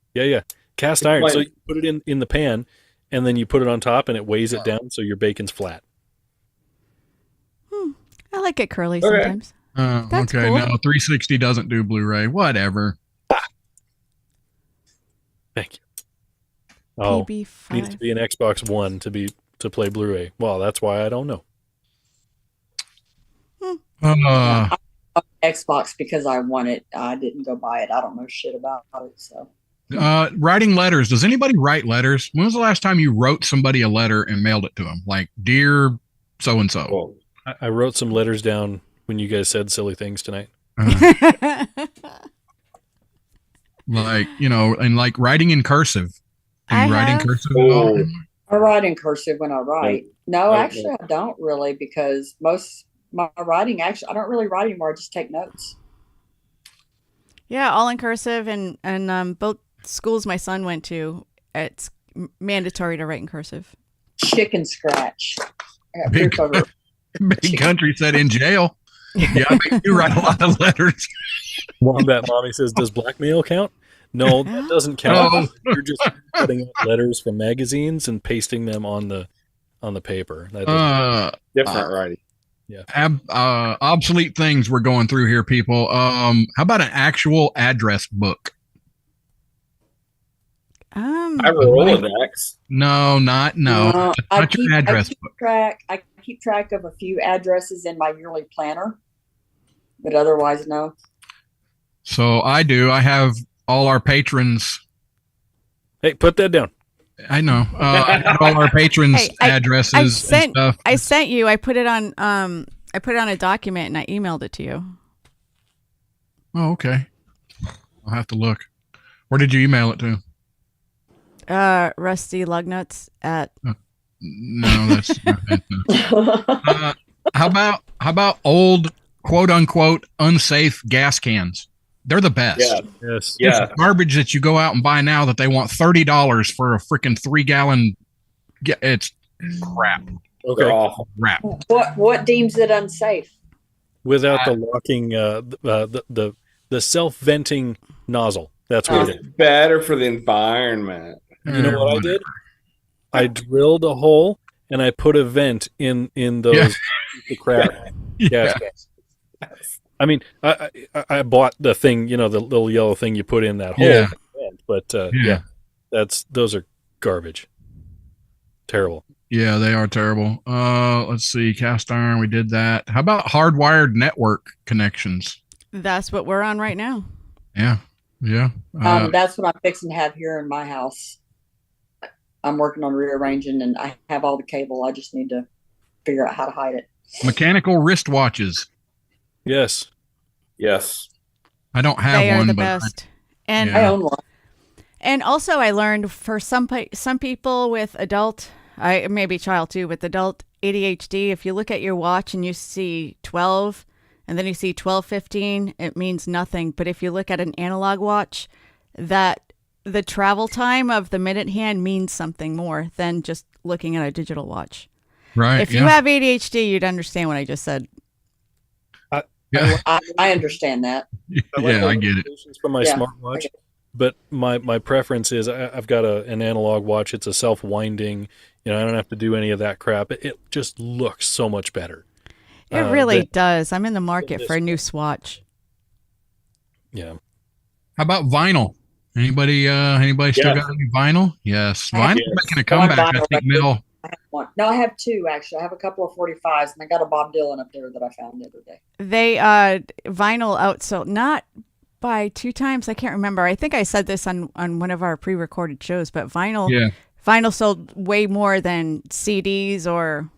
Cast iron. So you put it in the pan, and then you put it on top, and it weighs it down, so your bacon's flat. I like it curly sometimes. That's okay. cool. No, 360 doesn't do Blu-ray. Whatever. Thank you. Oh, PB5. needs to be an Xbox One to play Blu-ray. Well, that's why I don't know. Xbox because I want it. I didn't go buy it. I don't know shit about it. So writing letters. Does anybody write letters? When was the last time you wrote somebody a letter and mailed it to them? Like, dear so-and-so. Well, I wrote some letters down when you guys said silly things tonight. Like, and like writing in cursive. Do you write in cursive at all? I write in cursive when I write. No, actually, I don't really because my writing actually I don't really write anymore. I just take notes. Yeah, all in cursive, and both schools my son went to, it's mandatory to write in cursive. Chicken scratch. I got Big, proof of it. big country said in jail. Yeah, I mean, you write a lot of letters. Wombat Mommy says, does blackmail count? No, that doesn't count. Oh. You're just putting out letters from magazines and pasting them on the paper. That doesn't different writing. Yeah. Obsolete things we're going through here, people. How about an actual address book? I have a Rolodex. No. Not your address book. I keep track of a few addresses in my yearly planner, but otherwise, no. So I do. I have all our patrons. Hey, put that down. I know. I have all our patrons' addresses and stuff. I sent you. I put it on. I put it on a document and I emailed it to you. Oh, okay. I'll have to look. Where did you email it to? Rusty Lugnuts at. No, that's not it. How about old quote unquote unsafe gas cans? They're the best. Yes. It's garbage that you go out and buy now that they want $30 for a freaking 3-gallon. It's crap. Okay. They're awful. Crap. What deems it unsafe? Without the locking, the self-venting nozzle. That's what it is. Better for the environment. You know what I did? I drilled a hole and I put a vent in those the crap gas cans. I mean, I bought the thing, the little yellow thing you put in that hole. Yeah. But those are garbage. Terrible. Yeah, they are terrible. Let's see, cast iron. We did that. How about hardwired network connections? That's what we're on right now. Yeah. That's what I'm fixing to have here in my house. I'm working on rearranging, and I have all the cable. I just need to figure out how to hide it. Mechanical wristwatches. Yes. I don't have They are one, the but best. And I own one. And also, I learned for some people with adult, maybe child too, with adult ADHD, if you look at your watch and you see 12 and then you see 12:15, it means nothing. But if you look at an analog watch, that the travel time of the minute hand means something more than just looking at a digital watch. Right. If you have ADHD, you'd understand what I just said. I understand that. I get it. From my smartwatch, but my preference is I've got an analog watch. It's a self-winding. I don't have to do any of that crap. It just looks so much better. It really does. I'm in the market for a new Swatch. Yeah. How about vinyl? Anybody still got any vinyl? Yes. Vinyl's making a comeback, I think, Mel. I have one. No, I have two, actually. I have a couple of 45s, and I got a Bob Dylan up there that I found the other day. They, vinyl outsold, not by 2 times. I can't remember. I think I said this on one of our pre-recorded shows, but vinyl sold way more than CDs or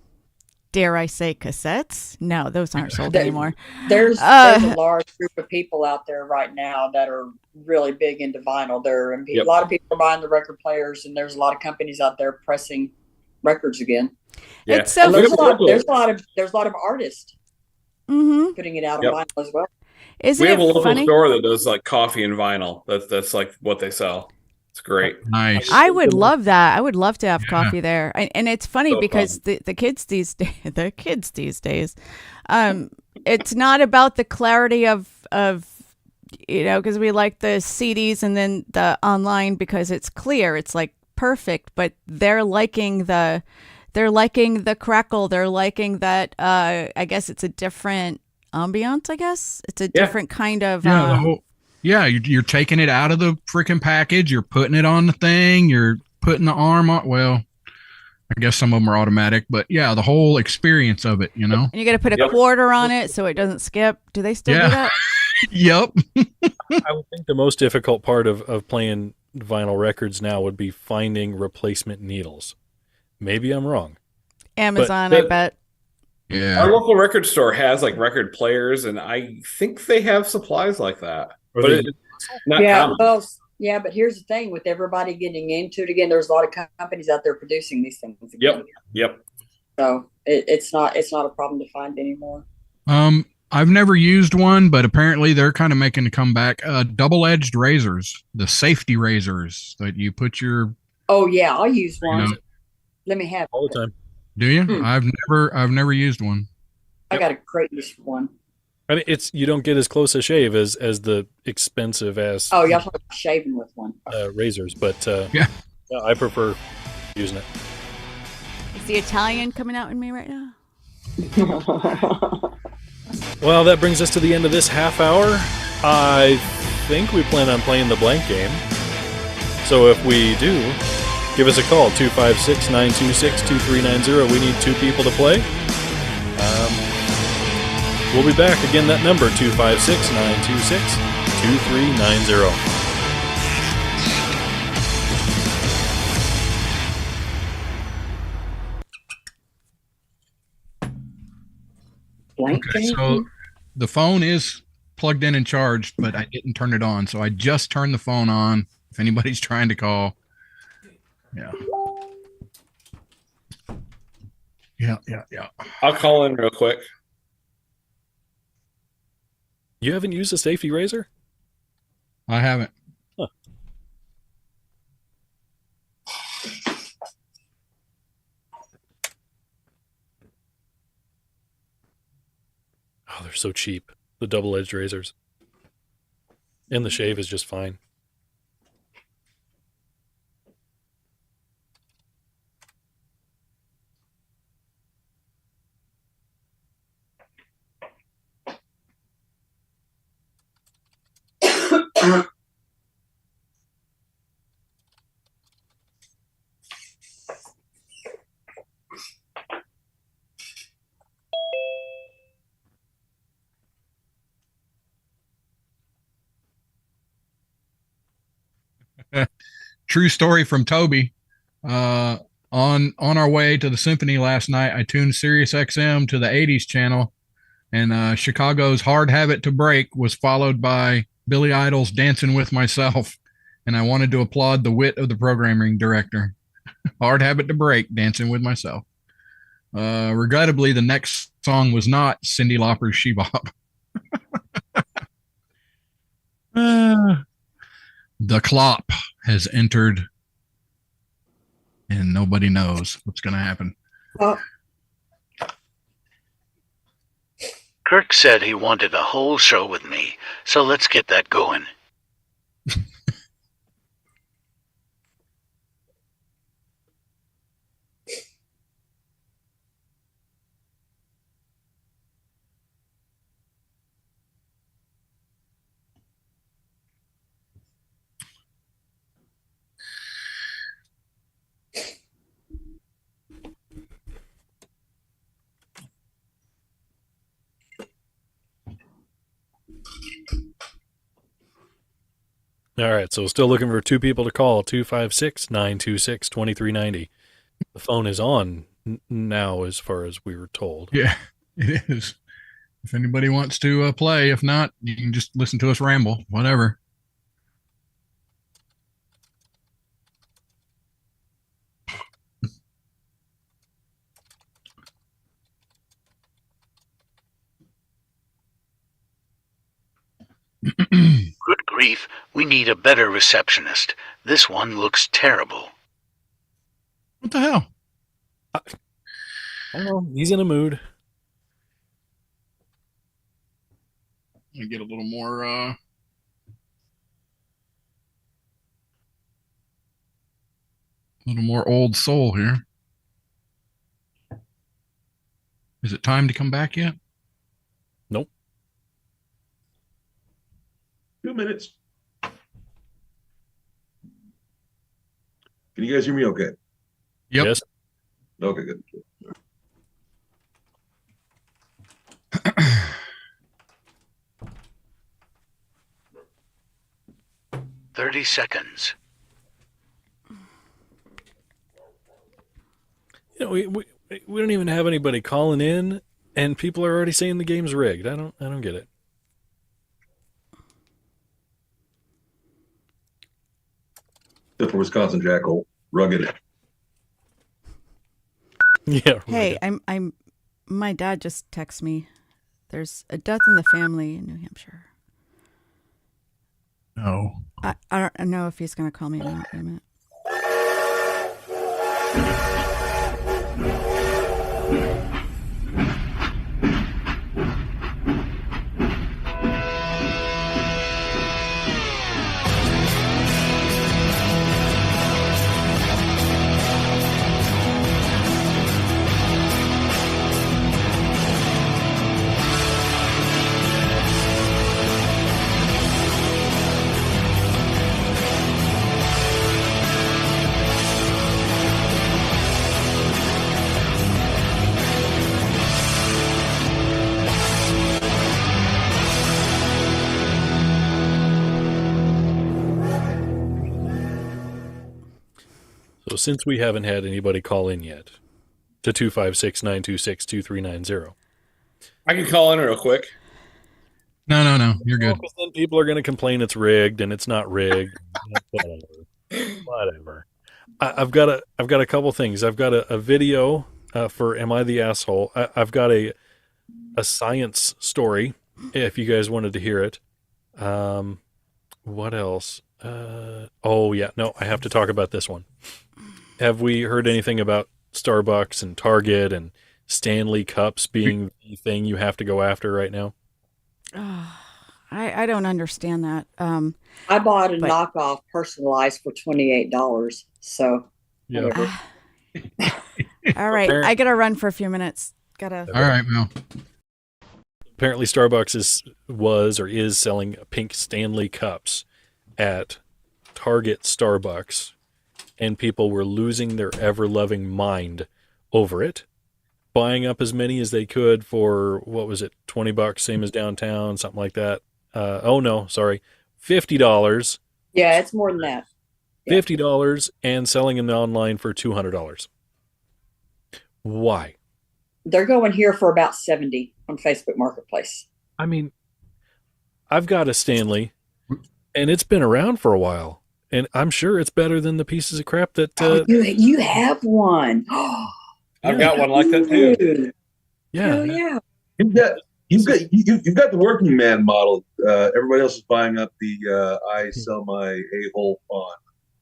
dare I say, cassettes? No, those aren't sold There- anymore. There's Uh, a large group of people out there right now that are really big into vinyl. Yep. A lot of people are buying the record players, and there's a lot of companies out there pressing records again. Yeah. It's so And there's a cool. lot of artists Mm-hmm. putting it out Yep. on vinyl as well. Isn't We have a it local funny? store that does like coffee and vinyl. That's like what they sell. It's great. Nice. I would love that. I would love to have Yeah. coffee there. And it's funny So because the kids these days, it's not about the clarity of because we like the CDs and then the online because it's clear. It's like perfect, but they're liking the crackle. They're liking that. I guess it's a different ambiance. I guess it's a different kind of. Yeah, the whole. Yeah, you're taking it out of the freaking package. You're putting it on the thing. You're putting the arm on. Well, I guess some of them are automatic, but yeah, the whole experience of it. and you got to put a Yep. quarter on it so it doesn't skip. Do they still do Yeah. that? Yep. I would think the most difficult part of playing vinyl records now would be finding replacement needles. Maybe I'm wrong. Amazon, But I bet. Yeah. Our local record store has like record players, and I think they have supplies like that. Are But they- it's not Yeah, common. well, yeah, but here's the thing: with everybody getting into it again, there's a lot of companies out there producing these things again. Yep. So it's not a problem to find anymore. I've never used one, but apparently they're kind of making a comeback. Double-edged razors, the safety razors that you put your. Oh yeah, I'll use You one. know, Let me have all it. the time. do you? Hmm. I've never used one. I got a great use for one. I mean, you don't get as close a shave as the expensive ass Oh, y'all talking about shaving with one. razors, but Yeah. I prefer using it. Is the Italian coming out in me right now? Well, that brings us to the end of this half hour. I think we plan on playing the blank game. So if we do, give us a call, 256-926-2390. We need 2 people to play. We'll be back. Again, that number, 256-926-2390. Blank Okay, game? so the phone is plugged in and charged, but I didn't turn it on. So I just turned the phone on. If anybody's trying to call. Yeah. Yeah. I'll call in real quick. You haven't used a safety razor? I haven't. Oh, they're so cheap. The double-edged razors. And the shave is just fine. True story from Toby. On our way to the symphony last night, I tuned Sirius XM to the 80s channel, and Chicago's Hard Habit to Break was followed by Billy Idol's Dancing with Myself. And I wanted to applaud the wit of the programming director. Hard Habit to Break, Dancing with Myself. Regrettably, the next song was not Cyndi Lauper's She Bop. The Clop has entered, and nobody knows what's going to happen. Well, Kirk said he wanted a whole show with me, so let's get that going. All right, so still looking for 2 people to call, 256-926-2390. The phone is on now, as far as we were told. Yeah, it is. If anybody wants to play, if not, you can just listen to us ramble, whatever. Good grief, we need a better receptionist. This one looks terrible. What the hell? I don't know. He's in a mood. I get a little more old soul here. Is it time to come back yet? Nope. 2 minutes. Can you guys hear me okay? Yep. Yes. Okay, good. 30 seconds. You know, we don't even have anybody calling in, and people are already saying the game's rigged. I don't get it. Except for Wisconsin Jackal, rugged. Yeah. Hey, I'm. My dad just texted me. There's a death in the family in New Hampshire. No. I don't know if he's going to call me in a minute. So since we haven't had anybody call in yet to 256-926-2390. I can call in real quick. No. You're good. Because then people are going to complain it's rigged and it's not rigged. Whatever. I've got a couple things. I've got a video for Am I the Asshole? I've got a science story if you guys wanted to hear it. What else? I have to talk about this one. Have we heard anything about Starbucks and Target and Stanley Cups being the thing you have to go after right now? I don't understand that. I bought a knockoff personalized for $28. So, whatever. All right. I got to run for a few minutes. All right, Mel. Apparently Starbucks is selling pink Stanley Cups at Target Starbucks, and people were losing their ever-loving mind over it, buying up as many as they could for, what was it, $20, same as downtown, something like that. $50. Yeah, it's more than that. Yeah. $50 and selling them online for $200. Why? They're going here for about $70 on Facebook Marketplace. I mean, I've got a Stanley, and it's been around for a while, and I'm sure it's better than the pieces of crap that. You have one. I've got one like that too. Yeah. Oh, yeah. You've got the working man model. Everybody else is buying up the I sell my a-hole on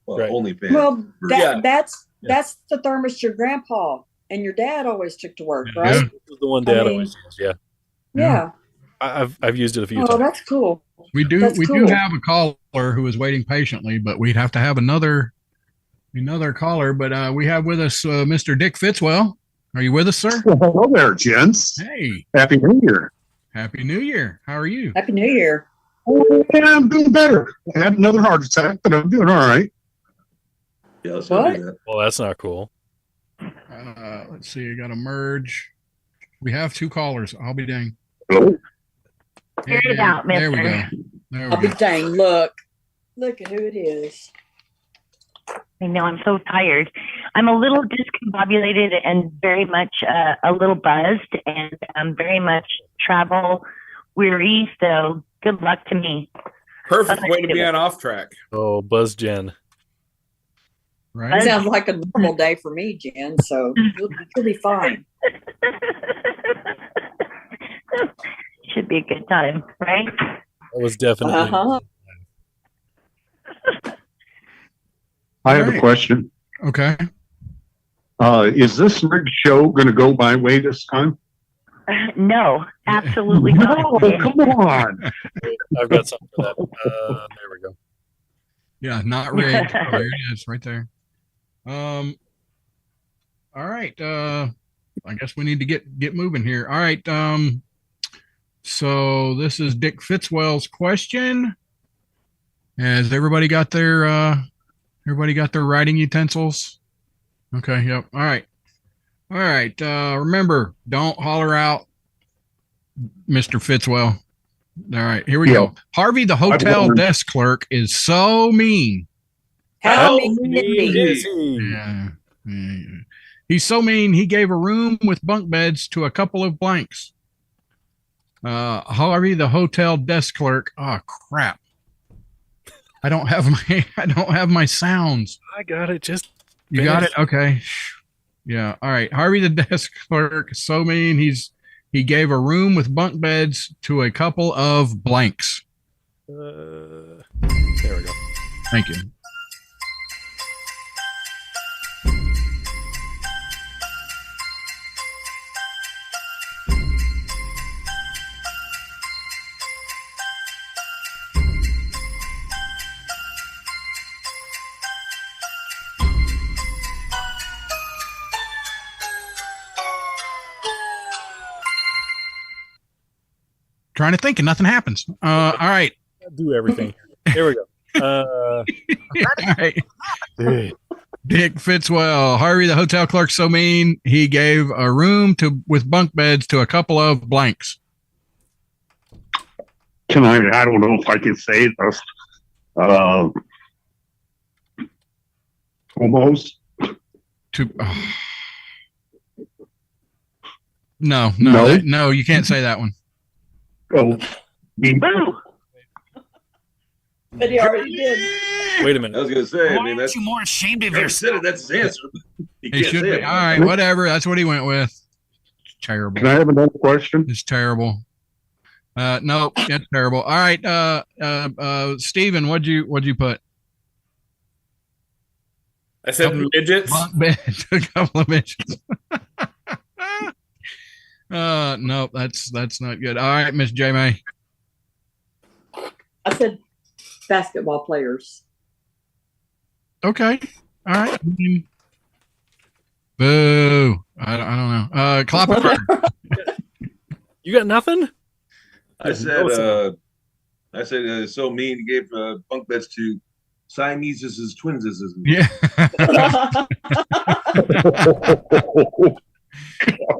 OnlyFans. Well, that's the thermos your grandpa and your dad always took to work, right? Yeah. This is the one Dad always uses. Yeah. Yeah. I've used it a few times. Oh, that's cool. We do have a caller who is waiting patiently, but we'd have to have another caller. But we have with us Mr. Dick Fitzwell. Are you with us, sir? Well, hello there, gents. Hey. Happy New Year. Happy New Year. How are you? Happy New Year. Oh, yeah, I'm doing better. I had another heart attack, but I'm doing all right. Yeah, let's What? do that. Well, that's not cool. Let's see. I got to merge. We have two callers. I'll be dang. Hello? Figure it out, There we mister. go. There I'll we be go. dang. Look at who it is. I know, I'm so tired. I'm a little discombobulated and very much a little buzzed, and I'm very much travel weary, so good luck to me. Perfect way to be on Off Track. Oh, Buzz Jen. Right. Sounds like a normal day for me, Jen, so you'll be fine. Should be a good time, right? That was definitely. Uh-huh. I have a Right. question. Okay. Is this rigged show going to go my way this time? No, absolutely not. No, come on. I've got something for that. There we go. Yeah, not rigged. Oh, there it is, right there. All right. I guess we need to get moving here. All right. So this is Dick Fitzwell's question. Has everybody got their writing utensils? Okay. Yep. All right. All right. Remember, don't holler out, Mr. Fitzwell. All right. Here we go. Harvey, the hotel desk clerk, is so mean. How mean is he? Yeah. He's so mean, he gave a room with bunk beds to a couple of blanks. Harvey, the hotel desk clerk. Oh, crap. I don't have my sounds. I got it. Just You got it? Okay. Yeah. All right. Harvey, the desk clerk, is so mean, he gave a room with bunk beds to a couple of blanks. There we go. Thank you. Trying to think and nothing happens. All right. Do everything. There we go. All right. Dick Fitzwell, Harvey, the hotel clerk, so mean, he gave a room with bunk beds to a couple of blanks. I don't know if I can say this. Almost. No, you can't say that one. Oh, But he already did. Wait a minute. I was going to say, Why aren't you more ashamed of said yourself? it, that's his answer. He It can't should say be. it. All right, whatever. That's what he went with. It's terrible. Can I have another question? It's terrible. No, it's terrible. All right, Steven, what'd you put? I said midgets. Bunk beds, a couple of midgets. No, that's not good. All right, Miss J May. I said basketball players. Okay. All right. Boo. I don't know. Clapper. You got nothing? I said, so mean. He gave bunk beds to Siameses' twins. Yeah.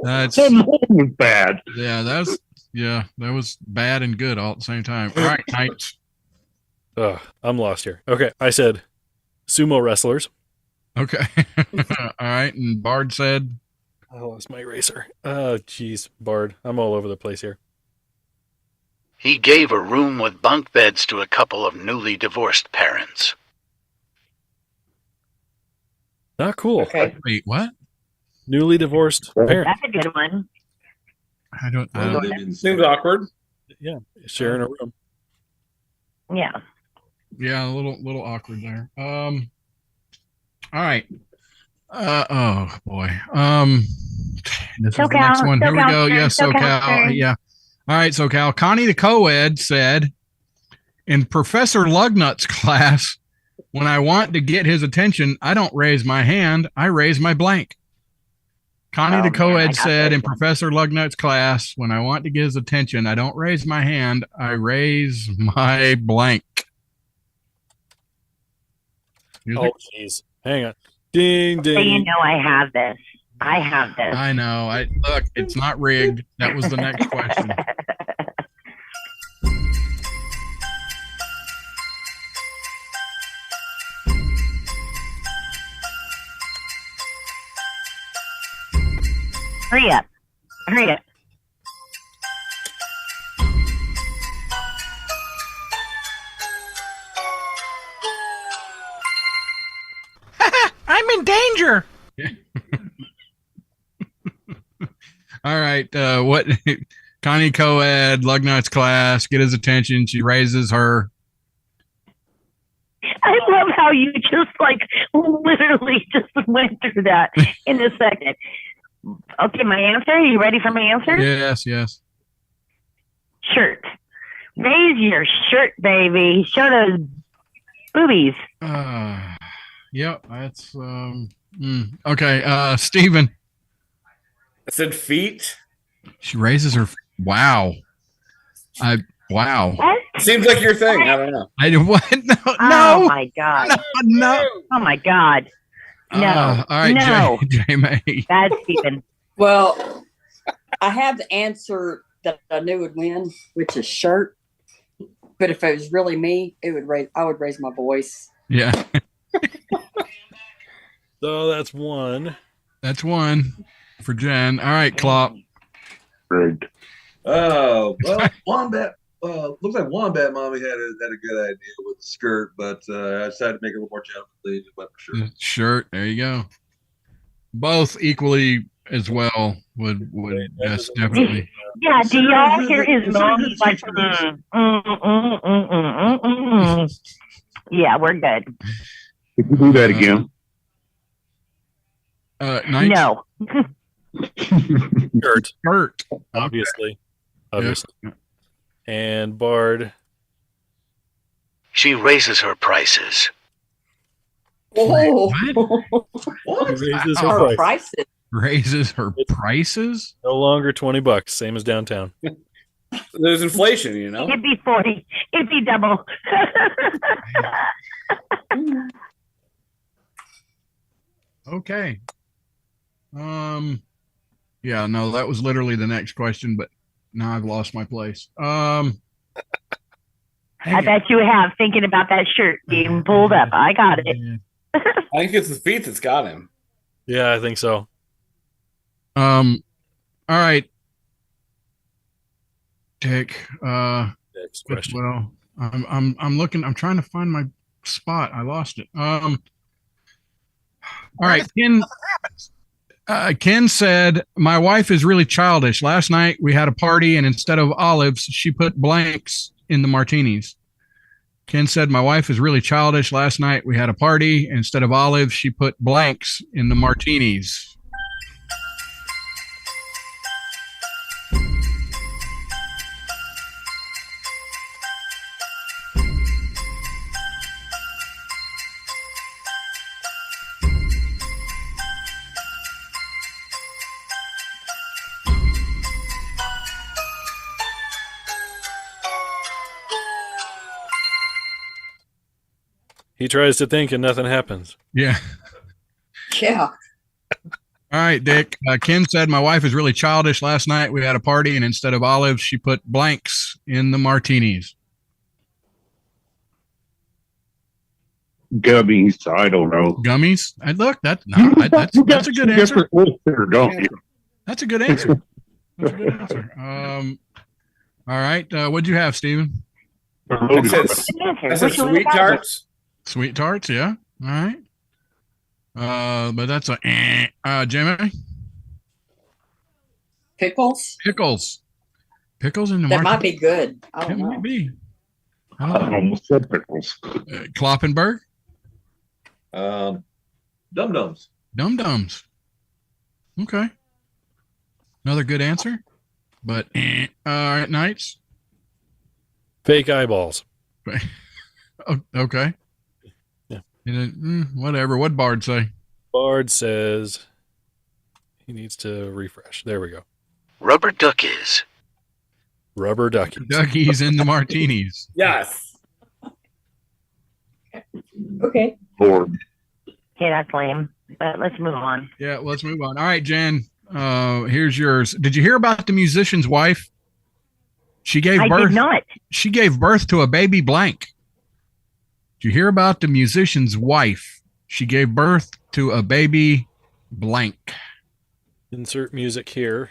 That was bad. Yeah, that was bad and good all at the same time. All right, Knights. I'm lost here. Okay, I said sumo wrestlers. Okay. All right, and Bard said, I lost my eraser. Oh, jeez, Bard. I'm all over the place here. He gave a room with bunk beds to a couple of newly divorced parents. Not cool. Okay. Wait, what? Newly divorced parents. That's a good one. I don't Seems awkward. Yeah, sharing a room. Yeah. Yeah, a little awkward there. All right. Oh boy. This is the next one. Here we go. Yes, SoCal. Yeah. All right, SoCal. Connie the co-ed said, in Professor Lugnut's class, when I want to get his attention, I don't raise my hand. I raise my blank. Connie the co-ed said in Professor Lugnut's class, when I want to get his attention, I don't raise my hand. I raise my blank. Oh, jeez. Hang on. Ding, ding. So you know I have this. I know. Look, it's not rigged. That was the next question. Hurry up. Hurry up. I'm in danger. All right. What Connie Coed, Lugnut's class, get his attention. She raises her. I love how you just like literally just went through that in a second. Okay, my answer. Are you ready for my answer? Yes. Shirt. Raise your shirt, baby. Show those boobies. Yep. That's okay. Steven. I said feet. She raises her. Wow. Wow. What? Seems like your thing. I don't know. What? No. Oh my god. No. Oh my god. No. All right, No. J May. Bad Stephen. Well, I have the answer that I knew would win, which is shirt. But if it was really me, I would raise my voice. Yeah. So that's one. That's one for Jen. All right, Klopp. Great. Oh, well, Wombat. Looks like Wombat Mommy had a good idea with the skirt, but I decided to make it a little more gentlemanly. Just went for shirt. Shirt. There you go. Both equally as well would yes, definitely. Yeah, do y'all hear his moan? He's like, Yeah, we're good. If you do that again. Nice. No. Shirt. Obviously. Yeah. And Bard. She raises her prices. Oh, What? Raises Our her price. prices. Raises her prices? No longer $20, same as downtown. There's inflation, you know. It'd be 40. It'd be double. Okay. Yeah, no, that was literally the next question, but now I've lost my place. I bet you have, thinking about that shirt being pulled up. I got it. I think it's the feet that's got him. Yeah, I think so. All right. Dick. Next question. Well, I'm looking. I'm trying to find my spot. I lost it. All right, Ken. Ken said, "My wife is really childish. Last night we had a party, and instead of olives, she put blanks in the martinis." Ken said, "My wife is really childish. Last night we had a party. Instead of olives, she put blanks in the martinis." He tries to think and nothing happens. Yeah. Yeah. All right, Dick. Ken said, "My wife is really childish. Last night we had a party, and instead of olives, she put blanks in the martinis." Gummies. I don't know. Gummies? That's a good answer. Don't you? That's a good answer. That's a good answer. All right. What'd you have, Steven? I said sweet tarts. Sweet tarts, yeah. All right. But that's a Jimmy. Pickles. Pickles in the That market. might be good. I It don't know. might be. I almost said pickles. Kloppenberg. Dum Dums. Dum Dums. Okay. Another good answer. But all right, Knights. Fake eyeballs. Oh, okay. Yeah. Whatever. What'd Bard say? Bard says he needs to refresh. There we go. Rubber duckies. Rubber duckies. Duckies in the martinis. Yes. Okay. Lord. Okay, that's lame. But let's move on. Yeah, let's move on. All right, Jen. Here's yours. Did you hear about the musician's wife? She gave I birth. did not. She gave birth to a baby blank. Did you hear about the musician's wife? She gave birth to a baby blank. Insert music here.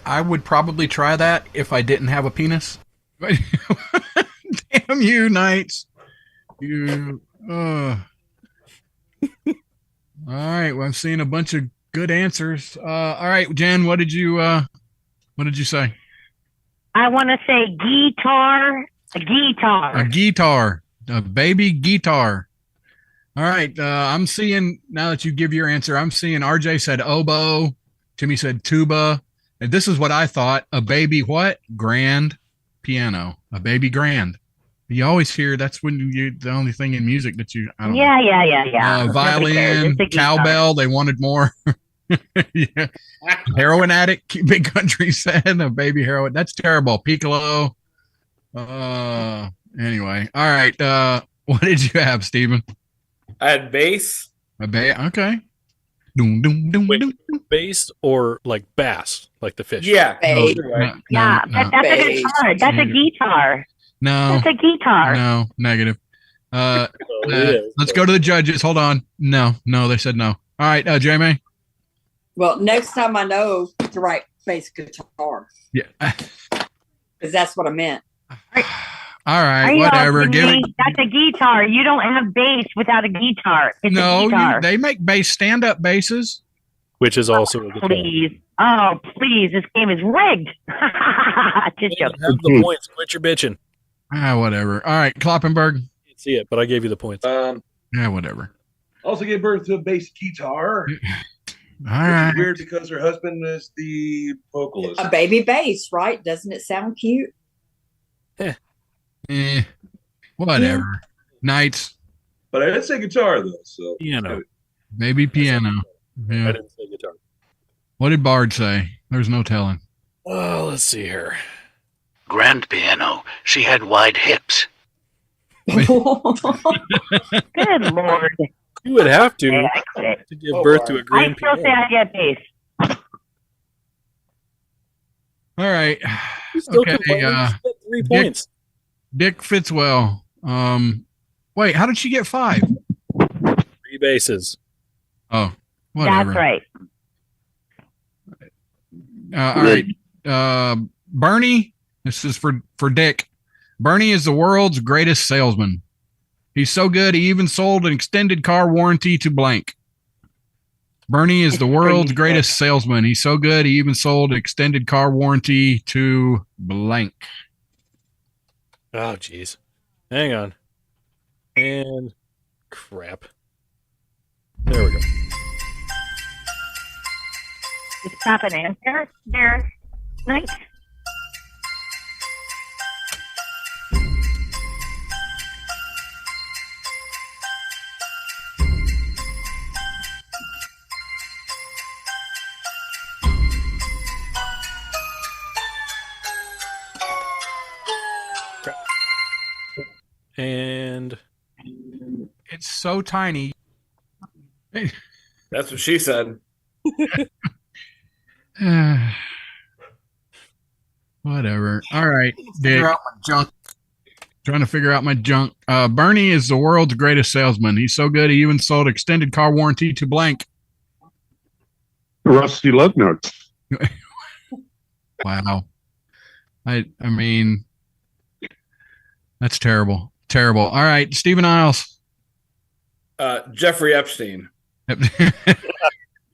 I would probably try that if I didn't have a penis. Damn you, Knights. You. All right. Well, I'm seeing a bunch of good answers. All right, Jen, what did you say? I want to say guitar. A guitar. A guitar. A baby guitar. All right. I'm seeing, now that you give your answer, I'm seeing RJ said oboe. Timmy said tuba. And this is what I thought. A baby what? Grand piano. A baby grand. You always hear that's when you the only thing in music that you I don't know. Yeah. Violin, cowbell, they wanted more. Yeah. Heroin addict, Big Country said a baby heroin. That's terrible. Piccolo. Anyway. All right. What did you have, Stephen? I had bass. A bass. Okay. Doom, doom, doom, Wait, doom. bass or like bass, like the fish? Yeah. Bass. That's a guitar. That's a guitar. No. That's a guitar. No. Negative. It is. Let's go to the judges. Hold on. No, they said no. All right, Jamie. Well, next time I know to write bass guitar Yeah. because that's what I meant. All right, Are you whatever. all Give kidding it. me? That's a guitar. You don't have bass without a guitar. It's a No, guitar. they make bass stand-up basses. Which is also a guitar. Please. Oh, please. This game is rigged. Just You joking. have the points. Quit your bitching. Whatever. All right, Kloppenberg. Can't see it, but I gave you the points. Yeah, whatever. Also gave birth to a bass guitar. All right. Which is weird because her husband is the vocalist. A baby bass, right? Doesn't it sound cute? Whatever. Knights. But I did say guitar though, so Piano. Baby piano. I Yeah. didn't say guitar. What did Bard say? There's no telling. Oh, let's see here. Grand piano. She had wide hips. Good Lord. You would have to Yeah, I quit. give birth to a I grand still say piano. I get bass. All right. You still Okay, complaining? You spent 3 Dick- points. Dick Fitzwell. Wait, how did she get 5? 3 bases. Oh, whatever. That's right. All right. Bernie, this is for Dick. Bernie is the world's greatest salesman. He's so good, he even sold an extended car warranty to blank. Bernie is the world's greatest salesman. He's so good, he even sold an extended car warranty to blank. Oh, jeez. Hang on. And crap. There we go. Is stop an answer there, Knight? And It's so tiny. That's what she said. Whatever. All right, Dick. Figure out my junk. Trying to figure out my junk. Bernie is the world's greatest salesman. He's so good, he even sold extended car warranty to blank. Rusty lug nuts. Wow. I mean, that's terrible. Terrible. All right, Stephen Isles. Jeffrey Epstein.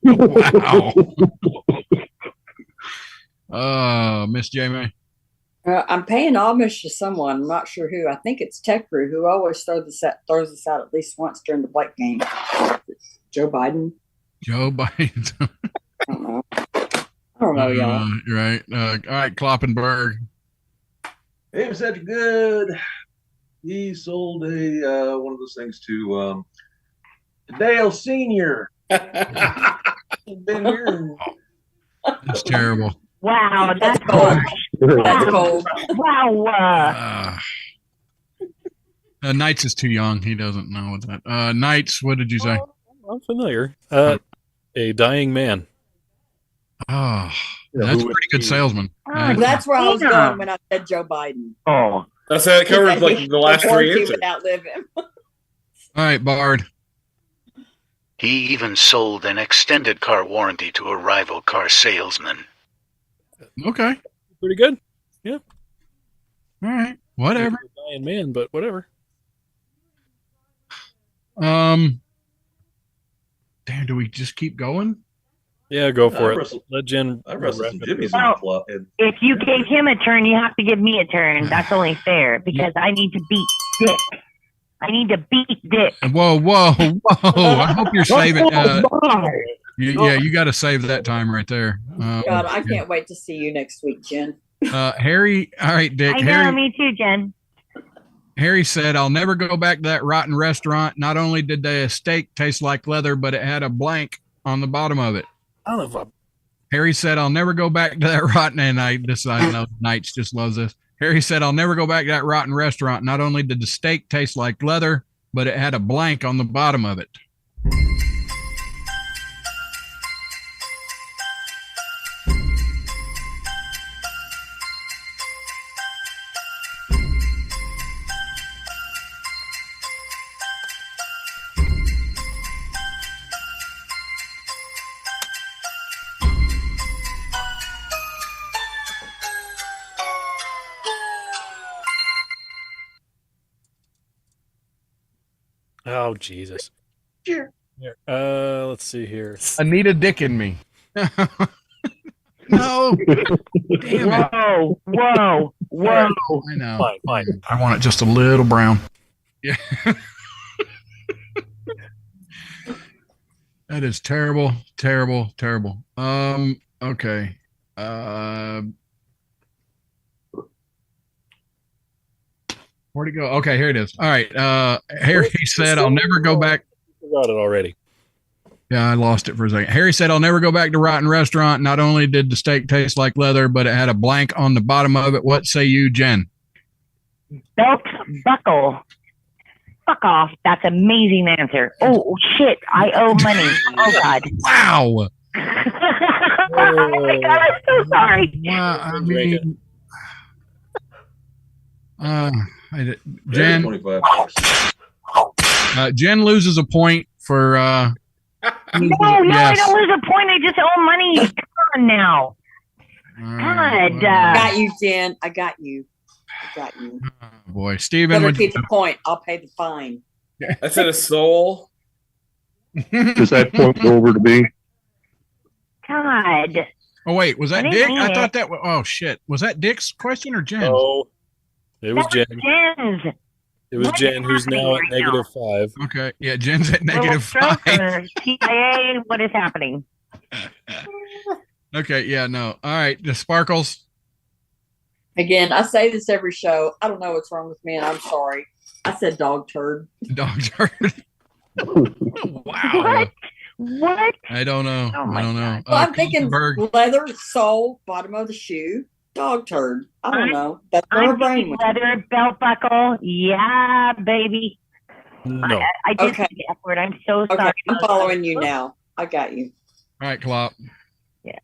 Wow. Miss Jamie. I'm paying homage to someone. I'm not sure who. I think it's Tekru, who always throws us out at least once during the Blake game. Joe Biden. Joe Biden. I don't know. I don't know, y'all. You're right. All right, Kloppenberg. He was such good. He sold a one of those things to Dale Senior. Been here. That's terrible. Wow, that's harsh. That's cold. Wow. Knights is too young. He doesn't know what that. Knights, what did you say? I'm familiar. A dying man. Oh, that's a pretty good salesman. That's where I was going when I said Joe Biden. Oh. That's how it covers like the last three answers. Would outlive him. All right, Bard. He even sold an extended car warranty to a rival car salesman. Okay. Pretty good. Yeah. All right. Whatever. Dying man, but whatever. Damn, do we just keep going? Yeah, go for it. Let Jen. I wrestled some Jimmy's Well, if you gave him a turn, you have to give me a turn. That's only fair because I need to beat Dick. I need to beat Dick. Whoa. I hope you're saving. You got to save that time right there. God, I can't wait to see you next week, Jen. Harry. All right, Dick. I know, me too, Jen. Harry said, I'll never go back to that rotten restaurant. Not only did the steak taste like leather, but it had a blank on the bottom of it. I don't know if Harry said, I'll never go back to that rotten. And I decided, no, Knights just loves this. Harry said, I'll never go back to that rotten restaurant. Not only did the steak taste like leather, but it had a blank on the bottom of it. Oh, Jesus. Sure. Here, let's see here. I need a dick in me. No. Damn it. Whoa. I know. Fine. I want it just a little brown. Yeah. That is terrible. Okay. Where'd it go? Okay, here it is. All right. Harry said, I'll never go back. Forgot it already. Yeah, I lost it for a second. Harry said, I'll never go back to rotten restaurant. Not only did the steak taste like leather, but it had a blank on the bottom of it. What say you, Jen? Belt buckle. Fuck off. That's an amazing answer. Oh, shit. I owe money. Oh, God. Wow. Oh, my God. I'm so sorry. Wow. I mean, Jen, Jen loses a point for. No, I don't lose a point. I just owe money. Come on now. God. Got you, Jen. I got you. Oh, boy, Steven. Better keep the point. I'll pay the fine. I said a soul. Does that point go over to me? God. Oh, wait. Was that I Dick? didn't I mean thought it. that was. Oh, shit. Was that Dick's question or Jen's? Oh, it was Jen. Jen's. It was What is Jen, who's now at happening right -5. Okay. Yeah, Jen's at Little -5. stroke or CIA. What is happening? Okay. Yeah, no. All right. The Sparkles. Again, I say this every show. I don't know what's wrong with me, and I'm sorry. I said dog turd. Dog turd. Wow. What? I don't know. Oh my I don't know. Well, I'm thinking Kuchenberg. leather, sole, bottom of the shoe, dog turd. I don't know. That's where my I'm brain thinking went. leather belt buckle. Yeah, baby. No. I did Okay. say the F word. I'm so Okay, sorry. I'm following you now. I got you. All right, Klopp. Yeah.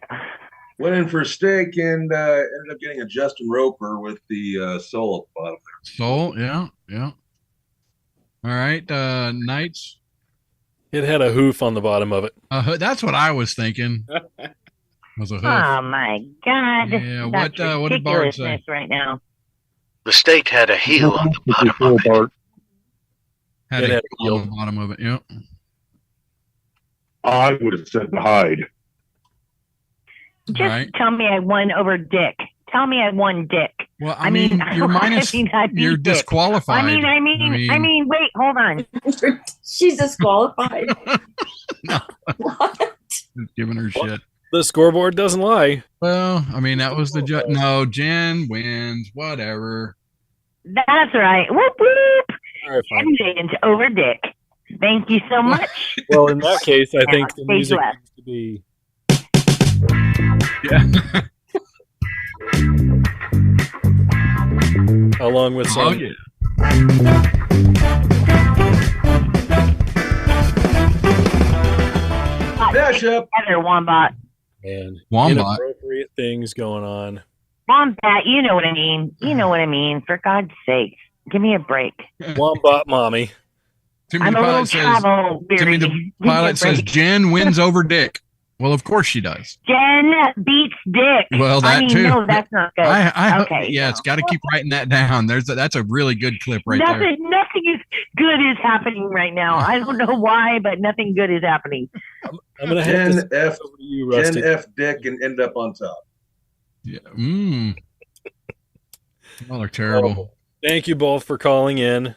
Went in for a steak and ended up getting a Justin Roper with the soul at the bottom there. Soul. Yeah. All right. Knights. It had a hoof on the bottom of it. That's what I was thinking. Was a hoof. Oh my God. Yeah, That's what did Bard say? ridiculousness right now. The steak had a heel on the bottom of it. Bart. Had It a had heel on the bottom of it. Yep. I would have said hide. Just Right. tell me I won over Dick. Tell me I won Dick. Well, I mean, you're minus. I beat You're Dick. disqualified. I mean, wait, hold on. She's disqualified. No. Giving her shit. The scoreboard doesn't lie. Well, I mean, that was the no. Jen wins. Whatever. That's right. Whoop whoop. All right, fine. Jen wins over Dick. Thank you so much. Well, in that case, I think the Stage music left. needs to be. Yeah. along with some. Oh, yeah. Mashup. Together, Wombat. And Wombat. inappropriate things going on. Wombat, you know what I mean. You know what I mean. For God's sake, give me a break. Wombat mommy. Timmy I'm the a little pilot says, travel weary. Timmy Give the me a pilot says break. Jen wins over Dick. Well, of course she does. Jen beats Dick. Well, that I mean, too. no, that's not good. Okay. Yeah, it's got to keep writing that down. That's a really good clip right there. Nothing is good is happening right now. I don't know why, but nothing good is happening. I'm gonna have Jen to F. over to you, Rusty. Jen F. Dick and end up on top. Yeah. Well, they're terrible. Oh, thank you both for calling in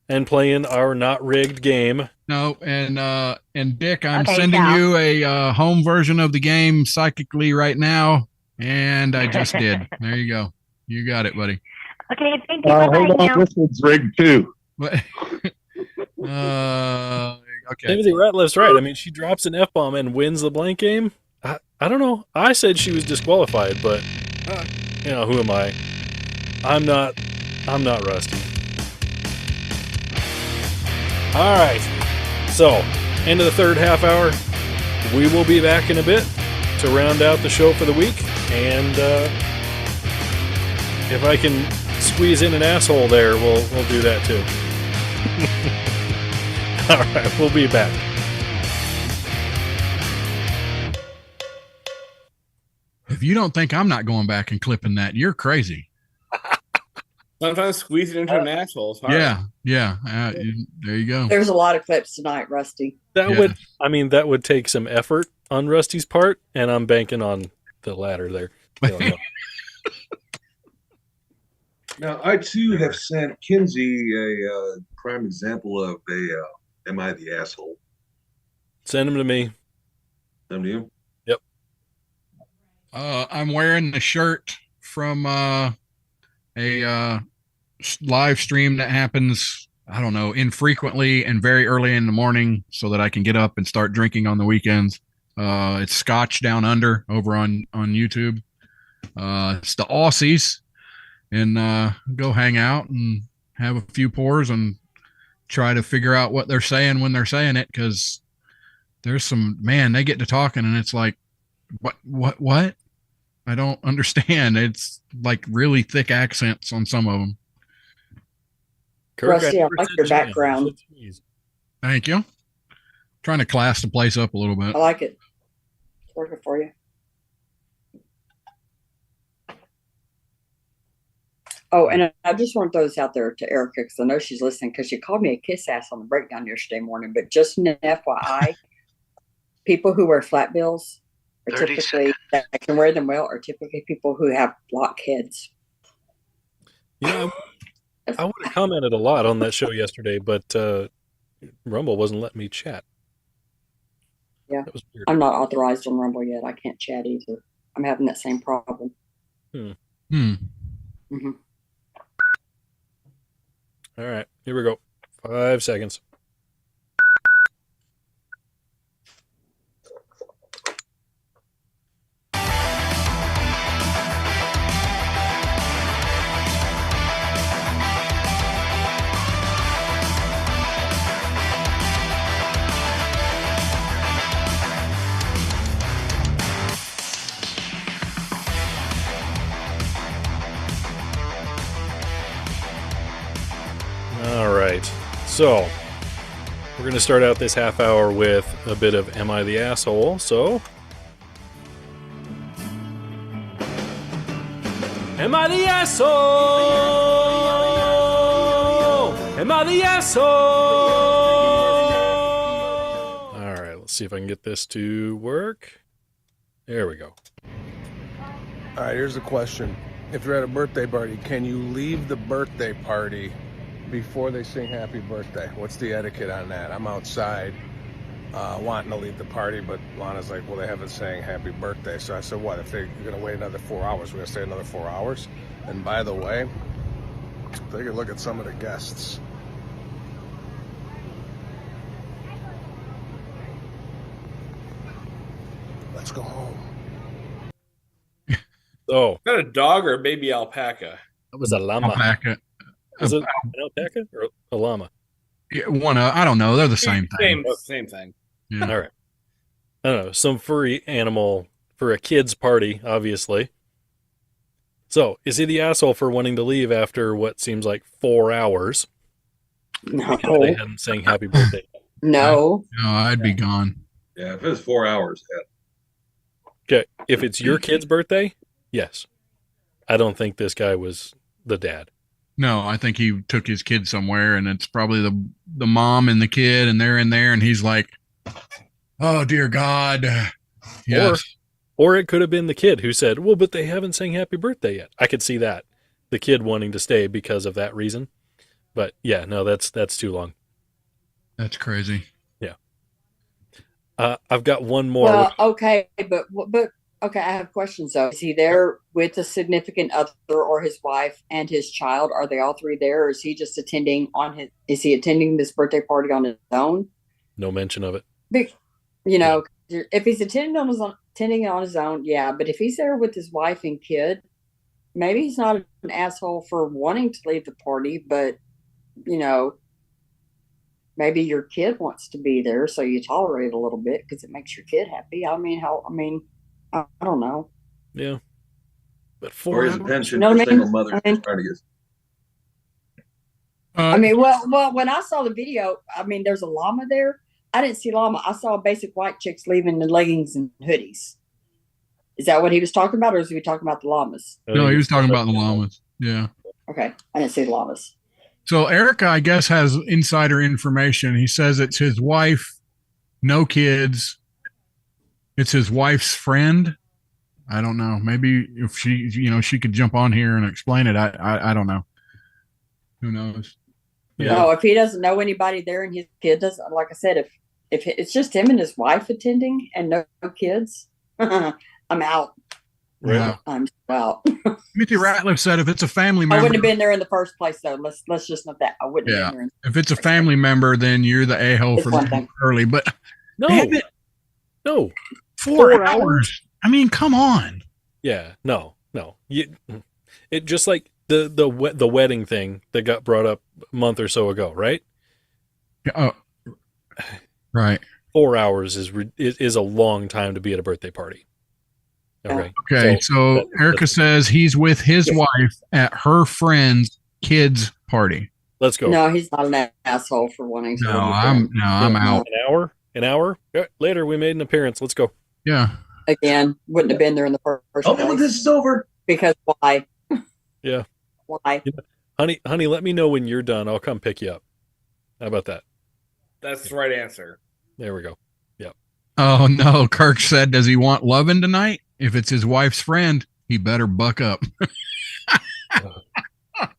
and playing our not rigged game. No, and Dick, I'm Okay, sending Cal. you a home version of the game psychically right now, and I just did. There you go. You got it, buddy. Okay, thank you. Hold Bye-bye on, now. this one's rigged too. Okay. Timothy Ratliff's right. I mean, she drops an F-bomb and wins the blank game. I don't know. I said she was disqualified, but who am I? I'm not Rusty. All right. So, end of the third half hour. We will be back in a bit to round out the show for the week. And if I can squeeze in an asshole there, we'll do that too. All right, we'll be back. If you don't think I'm not going back and clipping that, you're crazy. Sometimes squeezing into an asshole is hard. Yeah. There you go. There's a lot of clips tonight, Rusty. That would take some effort on Rusty's part, and I'm banking on the latter there. Now, I too have sent Kinsey a prime example of a "Am I the asshole?" Send them to me. Send them to you. Yep. I'm wearing the shirt from a live stream that happens, I don't know, infrequently and very early in the morning so that I can get up and start drinking on the weekends. It's Scotch Down Under over on YouTube. It's the Aussies, and go hang out and have a few pours and try to figure out what they're saying when they're saying it, because there's some, man, they get to talking and it's like, what? I don't understand. It's like really thick accents on some of them. Rusty, I like your background. Thank you. Trying to class the place up a little bit. I like it. It's working for you. Oh, and I just want to throw this out there to Erica, because I know she's listening, because she called me a kiss ass on the breakdown yesterday morning. But just an FYI, people who wear flat bills are typically, that can wear them well, are typically people who have blockheads. Yeah, I would have commented a lot on that show yesterday, but Rumble wasn't letting me chat. Yeah, that was weird. I'm not authorized on Rumble yet. I can't chat either. I'm having that same problem. Mm-hmm. All right, here we go. 5 seconds. All right, so we're going to start out this half hour with a bit of Am I the Asshole? So, am I the asshole? Am I the asshole? All right, let's see if I can get this to work. There we go. All right, here's the question. If you're at a birthday party, can you leave the birthday party before they sing happy birthday? What's the etiquette on that? I'm outside wanting to leave the party, but Lana's like, well, they haven't sang happy birthday. So I said, what, if they're going to wait another 4 hours, we're going to stay another 4 hours? And by the way, take a look at some of the guests. Let's go home. Oh, is that a dog or a baby alpaca? That was a llama. Alpaca. Was it an alpaca or a llama? Yeah, one. I don't know. They're the same thing. Same thing. Yeah. All right. I don't know. Some furry animal for a kid's party, obviously. So, is he the asshole for wanting to leave after what seems like 4 hours? No. Because they hadn't sang happy birthday. No. No, I'd be gone. Yeah, if it was 4 hours, Okay. If it's your kid's birthday, yes. I don't think this guy was the dad. No, I think he took his kid somewhere, and it's probably the mom and the kid, and they're in there, and he's like, "Oh dear God." Yes. Or it could have been the kid who said, well, but they haven't sang happy birthday yet. I could see that. The kid wanting to stay because of that reason. But yeah, no, that's too long. That's crazy. Yeah. I've got one more. Well, okay, but okay, I have questions though. Is he there with a significant other or his wife and his child? Are they all three there, or is he just attending is he attending this birthday party on his own? No mention of it. You know, if he's attending on his own, yeah. But if he's there with his wife and kid, maybe he's not an asshole for wanting to leave the party, but you know, maybe your kid wants to be there, so you tolerate a little bit because it makes your kid happy. I don't know. Yeah. But or his pension You know for what I mean? single mothers I mean- trying to get. Well, when I saw the video, there's a llama there. I didn't see llama. I saw basic white chicks leaving in leggings and hoodies. Is that what he was talking about, or is he talking about the llamas? No, he was talking about the llamas. Yeah. Okay, I didn't see the llamas. So Erica, I guess, has insider information. He says it's his wife, no kids. It's his wife's friend. I don't know. Maybe if she could jump on here and explain it. I don't know. Who knows? Yeah. No, if he doesn't know anybody there and his kid doesn't, like I said, if it's just him and his wife attending and no kids, I'm out. Yeah. I'm out. Timothy Ratliff said if it's a family member, I wouldn't have been there in the first place, though. Let's just note that I wouldn't have yeah. been there. If it's a family member, then you're the a-hole for leaving early. But No. 4 hours. I mean, come on. Yeah. No. It just like the wedding thing that got brought up a month or so ago, right? Oh, right. 4 hours is a long time to be at a birthday party. Okay. Okay. So Erica says he's with his wife at her friend's kid's party. Let's go. No, he's not an asshole for wanting to. I'm out. An hour? Later, we made an appearance. Let's go. Yeah. Again, wouldn't have been there in the first place. When this is over. Because why? Yeah. Why? Honey, let me know when you're done. I'll come pick you up. How about that? That's the right answer. There we go. Yep. Oh no, Kirk said, does he want loving tonight? If it's his wife's friend, he better buck up.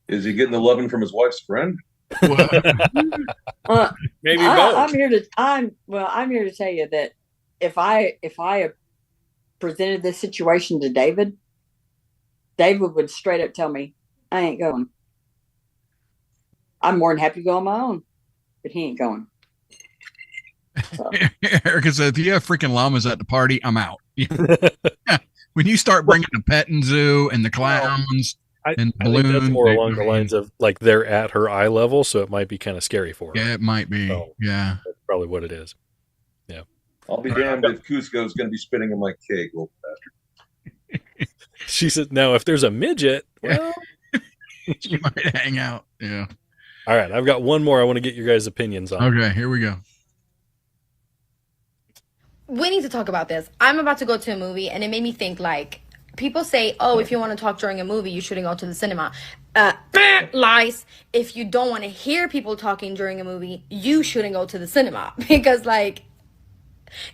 Is he getting the loving from his wife's friend? Maybe both. I'm here to tell you that if I presented this situation to David would straight up tell me, I ain't going. I'm more than happy to go on my own, but he ain't going. So. Erica said, if you have freaking llamas at the party, I'm out. When you start bringing the petting zoo and the clowns and I balloons, think that's more along the lines of like they're at her eye level, so it might be kind of scary for her. Yeah, it might be. So, yeah, that's probably what it is. Yeah. I'll be damned if Cusco's going to be spitting in my cake, little bastard. She said, "Now, if there's a midget, well, you might hang out." Yeah. All right, I've got one more. I want to get your guys' opinions on. Okay, here we go. We need to talk about this. I'm about to go to a movie, and it made me think, like, people say, oh, if you want to talk during a movie, you shouldn't go to the cinema. Lies. If you don't want to hear people talking during a movie, you shouldn't go to the cinema. Because, like,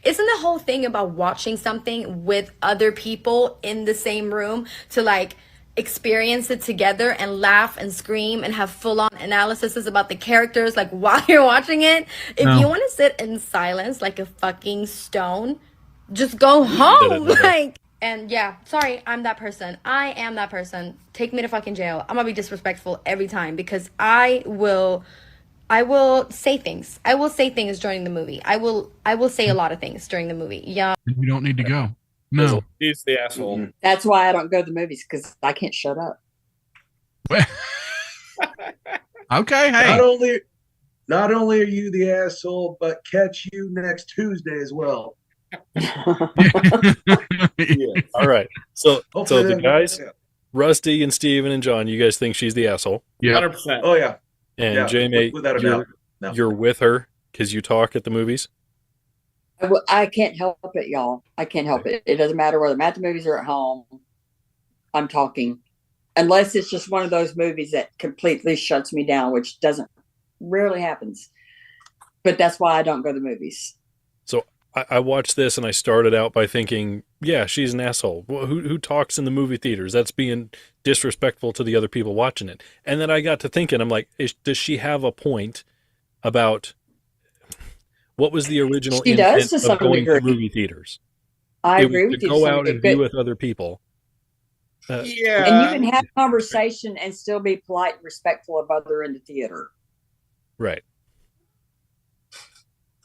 isn't the whole thing about watching something with other people in the same room to, like, experience it together and laugh and scream and have full-on analyses about the characters, like, while you're watching it? If you want to sit in silence like a fucking stone, just go home. Like, and yeah, sorry, I'm that person. I am that person. Take me to fucking jail. I'm gonna be disrespectful every time because I will say things. I will say things during the movie. I will say a lot of things during the movie. Yeah. You don't need to go. No. He's the asshole. That's why I don't go to the movies, because I can't shut up. Okay, hey. Not only are you the asshole, but catch you next Tuesday as well. All right. So Hopefully the that- guys, yeah. Rusty and Steven and John, you guys think she's the asshole? Yeah. 100%. Oh yeah. And Yeah, Jamie, without a you're doubt. No. you're with her because you talk at the movies. I can't help it, y'all. I can't help it. It doesn't matter whether I'm at the movies or at home. I'm talking, unless it's just one of those movies that completely shuts me down, which rarely happens. But that's why I don't go to the movies. So I watched this and I started out by thinking, yeah, she's an asshole. Well, who talks in the movie theaters? That's being disrespectful to the other people watching it. And then I got to thinking, I'm like, does she have a point about what was the original She does intent to some of going to degree. movie theaters? I It agree was with to you. go to some out and degree, be but- with other people. Yeah. And you can have a conversation and still be polite and respectful of other in the theater. Right.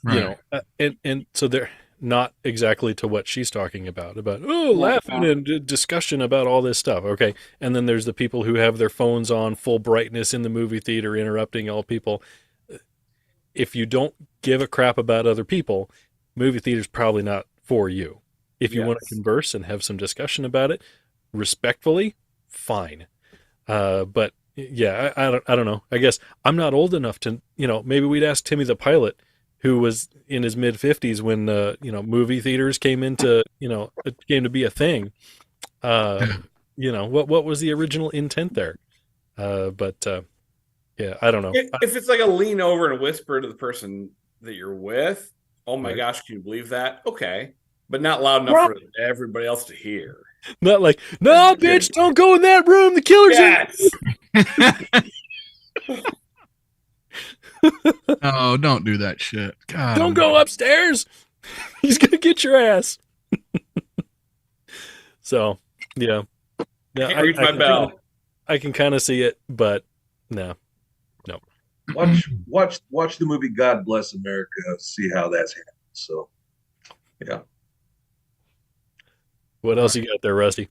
You know, and so they're not exactly to what she's talking about laughing and discussion about all this stuff. Okay. And then there's the people who have their phones on full brightness in the movie theater, interrupting all people. If you don't give a crap about other people, movie theater's probably not for you. If you want to converse and have some discussion about it respectfully, fine. But yeah, I don't know. I guess I'm not old enough to, maybe we'd ask Timmy the pilot, who was in his mid 50s when movie theaters came into, it came to be a thing. What was the original intent there? Yeah, I don't know. If it's like a lean over and whisper to the person that you're with, oh my gosh, can you believe that? Okay. But not loud enough for everybody else to hear. Not like, no, bitch, don't go in that room. The killer's in. Oh, don't do that shit. God, don't go upstairs. He's going to get your ass. So, yeah. Can't reach my bell. I can kind of see it, but no. Watch the movie God Bless America. See how that's handled. So, yeah. What else you got there, Rusty?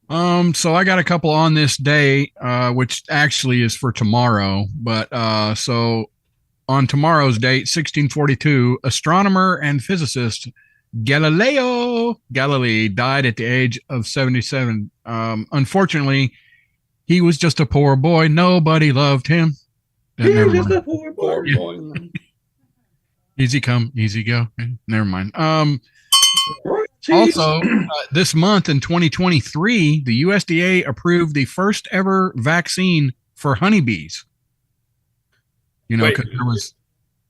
So I got a couple on this day, which actually is for tomorrow. But so on tomorrow's date, 1642, astronomer and physicist Galileo Galilei died at the age of 77. Unfortunately, he was just a poor boy. Nobody loved him. He's just a poor boy. Easy come, easy go. Never mind. Also, this month in 2023, the USDA approved the first ever vaccine for honeybees. Because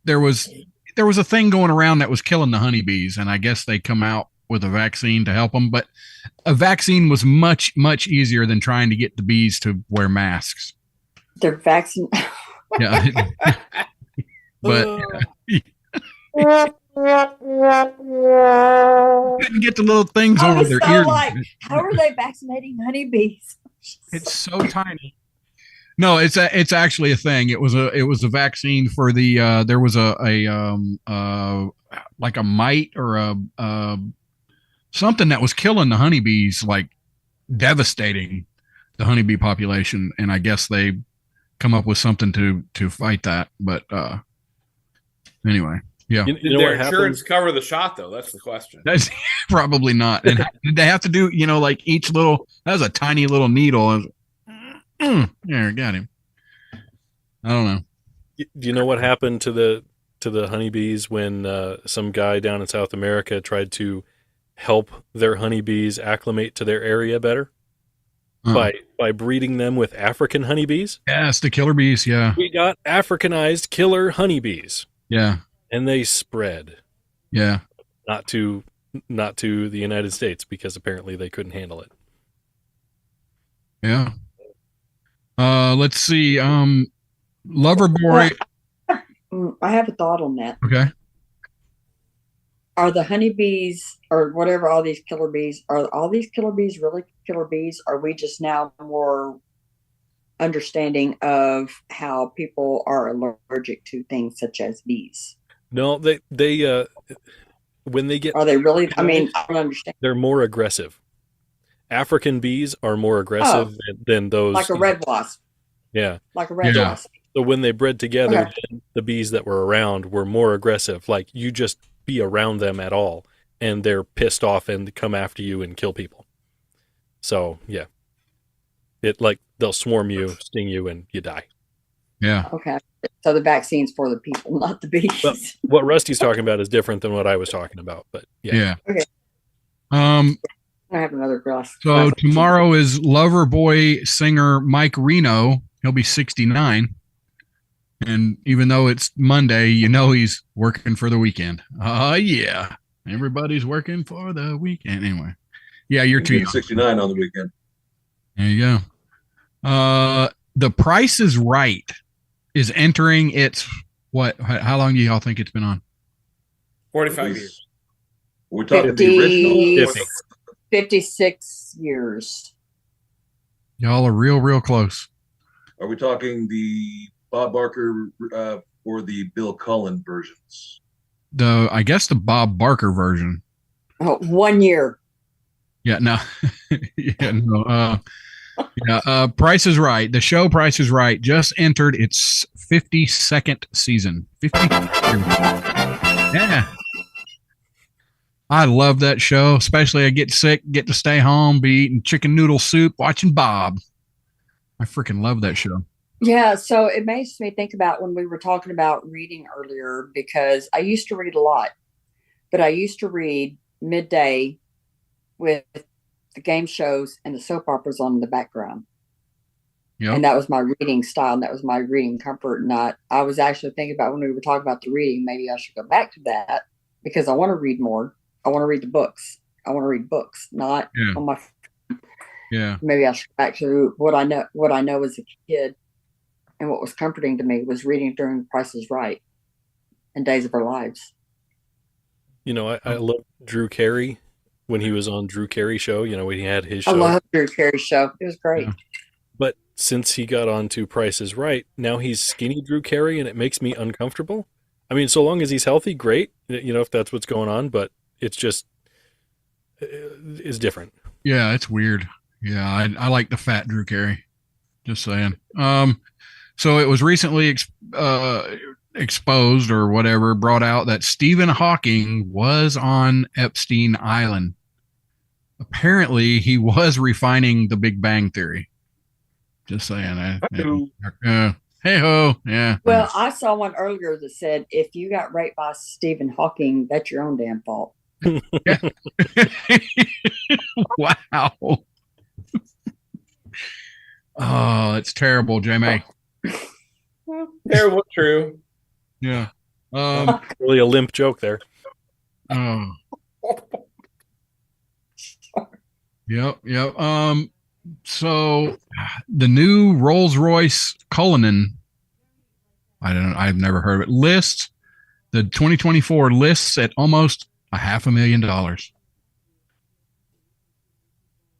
there was a thing going around that was killing the honeybees, and I guess they come out with a vaccine to help them. But a vaccine was much, much easier than trying to get the bees to wear masks. Their vaccine. Yeah. But couldn't get the little things over their ears. How are they vaccinating honeybees? It's so tiny. No, it's actually a thing. It was a vaccine for the there was a like a mite or a something that was killing the honeybees, like devastating the honeybee population, and I guess they come up with something to fight that. But anyway, yeah. Did their insurance cover the shot, though? That's the question. That's probably not. And did they have to do, like each little, that was a tiny little needle. There, got him. I don't know. Do you know what happened to the honeybees when some guy down in South America tried to help their honeybees acclimate to their area better? By breeding them with African honeybees? Yes, the killer bees, yeah. We got Africanized killer honeybees. Yeah. And they spread. Yeah. Not to the United States, because apparently they couldn't handle it. Yeah. Let's see. Loverboy. I have a thought on that. Okay. Are the honeybees or whatever, all these killer bees, are all these killer bees really killer bees? Are we just now more understanding of how people are allergic to things such as bees? No, they when they get, are they really? I mean, I don't understand. They're more aggressive, African bees are more aggressive than those. Like a red wasp. Yeah. Like a red wasp. So when they bred together, Okay. then the bees that were around were more aggressive. Like you just be around them at all, and they're pissed off and come after you and kill people. So yeah, they'll swarm you, sting you, and you die. Yeah. Okay. So the vaccine's for the people, not the bees. But what Rusty's talking about is different than what I was talking about. But yeah. Okay. I have another glass. So tomorrow is Loverboy singer Mike Reno. He'll be 69. And even though it's Monday, he's working for the weekend. Yeah. Everybody's working for the weekend. Anyway. Yeah, you're too young. 69 on the weekend. There you go. The Price is Right is entering its how long do y'all think it's been on? 45 years. We're talking the original 56 years. Y'all are real close. Are we talking the Bob Barker or the Bill Cullen versions? I guess the Bob Barker version. Oh, 1 year. Yeah, no. Price is Right. The show Price is Right just entered its 52nd season. 50. Yeah. I love that show, especially I get sick, get to stay home, be eating chicken noodle soup, watching Bob. I freaking love that show. Yeah, so it makes me think about when we were talking about reading earlier, because I used to read a lot, but I used to read midday with the game shows and the soap operas on in the background. Yep. And that was my reading style, and that was my reading comfort. And I was actually thinking about when we were talking about the reading, maybe I should go back to that because I want to read more. I want to read the books. I want to read books, not on my. Yeah. Maybe I should go back to what I know. What I know as a kid, and what was comforting to me was reading during Price is Right and Days of Our Lives. I love Drew Carey when he was on Drew Carey show. When he had his show. I love Drew Carey's show. It was great. Yeah. But since he got on to Price is Right, now he's skinny Drew Carey, and it makes me uncomfortable. I mean, so long as he's healthy, great. If that's what's going on, but it's just it's different. Yeah, it's weird. Yeah, I like the fat Drew Carey. Just saying. So it was recently exposed or whatever, brought out that Stephen Hawking was on Epstein Island. Apparently, he was refining the Big Bang Theory. Just saying. Hey ho, yeah. Well, I saw one earlier that said if you got raped by Stephen Hawking, that's your own damn fault. Wow. Oh, it's terrible, Jamie. Terrible, true. Yeah. Really a limp joke there. Oh. Yep. So the new Rolls-Royce Cullinan, I've never heard of it, lists the 2024 lists at almost $500,000.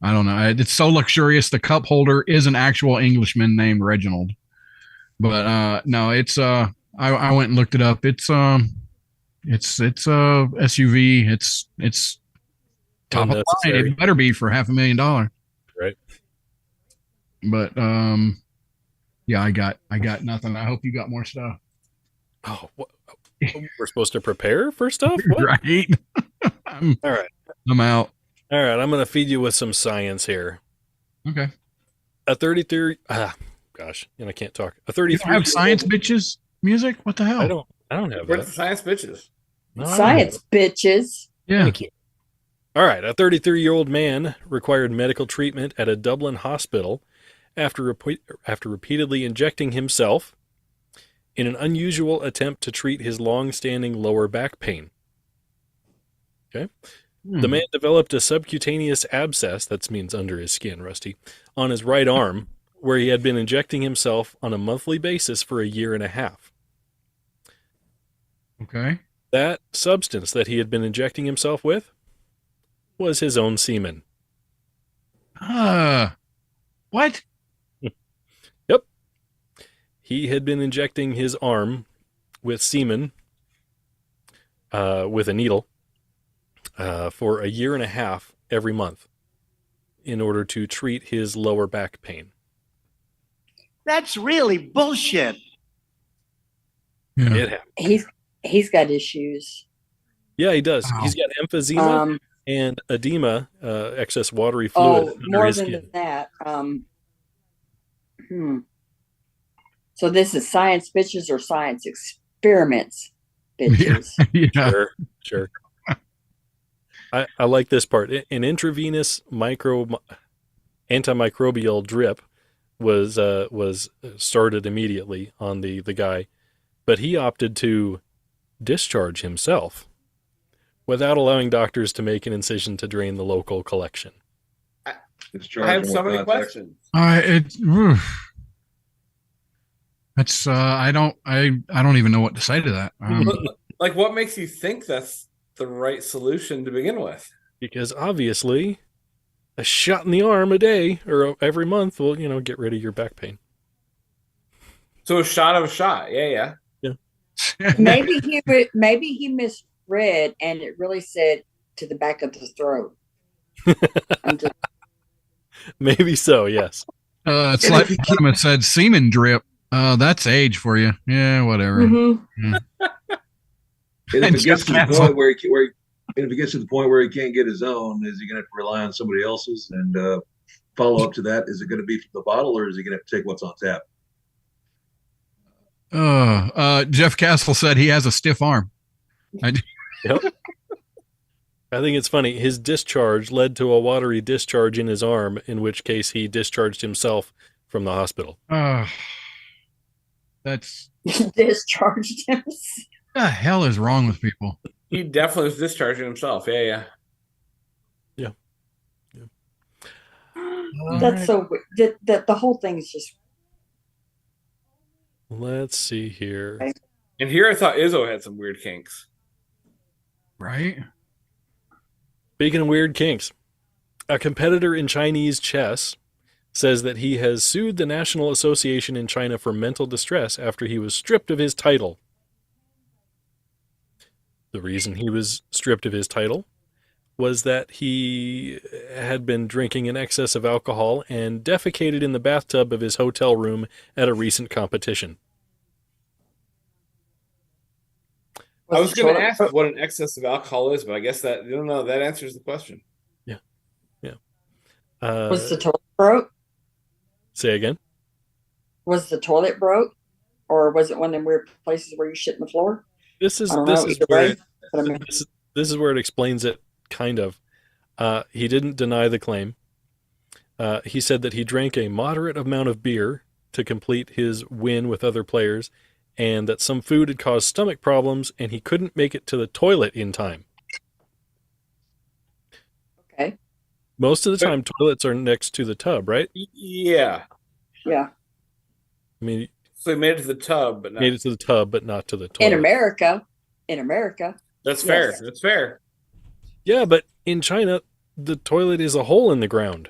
I don't know. It's so luxurious. The cup holder is an actual Englishman named Reginald, but no, it's I went and looked it up. It's a SUV. It's top of the line. It better be for $500,000. Right. But yeah, I got nothing. I hope you got more stuff. Oh, what? We're supposed to prepare for stuff? What? Right. All right. I'm out. All right. I'm going to feed you with some science here. Okay. A 33. Gosh. And I can't talk. A 33. You don't have science bitches music? What the hell? I don't have Where's that. the science bitches? No, Science bitches. Yeah. Thank you. All right. A 33-year-old man required medical treatment at a Dublin hospital after repeatedly injecting himself in an unusual attempt to treat his long-standing lower back pain. Okay. The man developed a subcutaneous abscess, that means under his skin, Rusty, on his right arm, where he had been injecting himself on a monthly basis for a year and a half. Okay. That substance that he had been injecting himself with was his own semen. What? Yep. He had been injecting his arm with semen with a needle for a year and a half every month. in order to treat his lower back pain. That's really bullshit. Yeah. It happened. He's got issues. Yeah, he does. He's got emphysema and edema, excess watery fluid under more his than skin. that. So this is science bitches or science experiments bitches? Yeah. Sure. I like this part. An intravenous antimicrobial drip was started immediately on the guy, but he opted to discharge himself without allowing doctors to make an incision to drain the local collection. I have so many questions. That's I don't even know what to say to that. Like, what makes you think that's the right solution to begin with? Because obviously, a shot in the arm a day or every month will, get rid of your back pain. So a shot of a shot, yeah. Maybe he misread, and it really said to the back of the throat. Maybe so, yes. It's like Kim said, semen drip. That's age for you. Yeah, whatever. Mm-hmm. Yeah. And if it gets to the point where he can't get his own, is he going to have to rely on somebody else's? And follow up to that, is it going to be from the bottle, or is he going to have to take what's on tap? Jeff Castle said he has a stiff arm. Yep. I think it's funny. His discharge led to a watery discharge in his arm, in which case he discharged himself from the hospital. That's discharged him. What the hell is wrong with people? He definitely was discharging himself. Yeah. That's so weird. The whole thing is just. Let's see here. And here I thought Izzo had some weird kinks. Right? Speaking of weird kinks, a competitor in Chinese chess says that he has sued the National Association in China for mental distress after he was stripped of his title. The reason he was stripped of his title was that he had been drinking in excess of alcohol and defecated in the bathtub of his hotel room at a recent competition. I was going to ask what an excess of alcohol is, but I guess that that answers the question. Yeah. Was the toilet broke? Say again? Was the toilet broke, or was it one of them weird places where you shit in the floor? This is where it explains it, kind of. He didn't deny the claim. He said that he drank a moderate amount of beer to complete his win with other players, and that some food had caused stomach problems, and he couldn't make it to the toilet in time. Okay. Most of the time, toilets are next to the tub, right? Yeah. Yeah. I mean, so he made it to the tub, but not to the toilet. In America. That's fair. Yes. That's fair. Yeah, but in China, the toilet is a hole in the ground.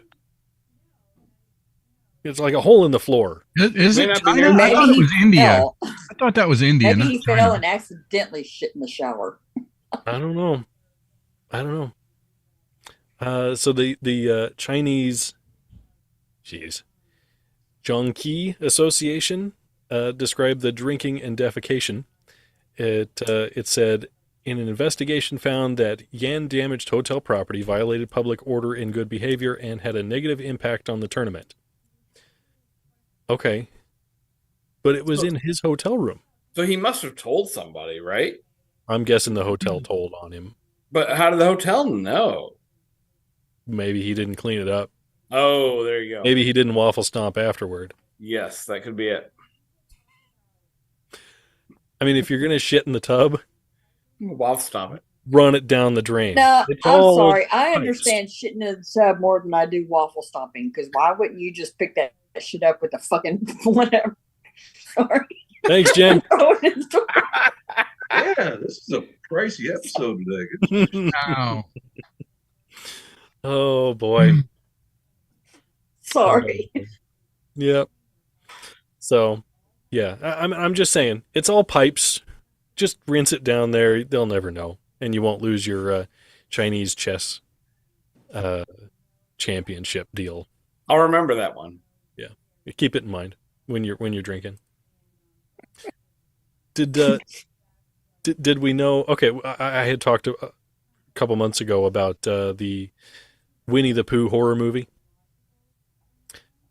It's like a hole in the floor. Is it China? I thought it was India. I thought that was India. Maybe he fell and accidentally shit in the shower. I don't know. So the Chinese, Zhongqi Association described the drinking and defecation. It said, in an investigation found that Yan damaged hotel property, violated public order and good behavior, and had a negative impact on the tournament. Okay. But it was in his hotel room. So he must have told somebody, right? I'm guessing the hotel told on him. But how did the hotel know? Maybe he didn't clean it up. Oh, there you go. Maybe he didn't waffle stomp afterward. Yes, that could be it. I mean, if you're going to shit in the tub, waffle stomp it. Run it down the drain. No, I'm sorry. I understand shitting in the tub more than I do waffle stomping, because why wouldn't you just pick that shit up with a fucking whatever? Sorry. Thanks, Jen. Yeah, this is a pricey episode today. Wow. Oh, boy. Sorry. Yep. So, yeah, I'm just saying, it's all pipes. Just rinse it down there. They'll never know. And you won't lose your Chinese chess championship deal. I'll remember that one. Yeah, keep it in mind when you're drinking. Did we know? Okay, I had talked a couple months ago about the Winnie the Pooh horror movie.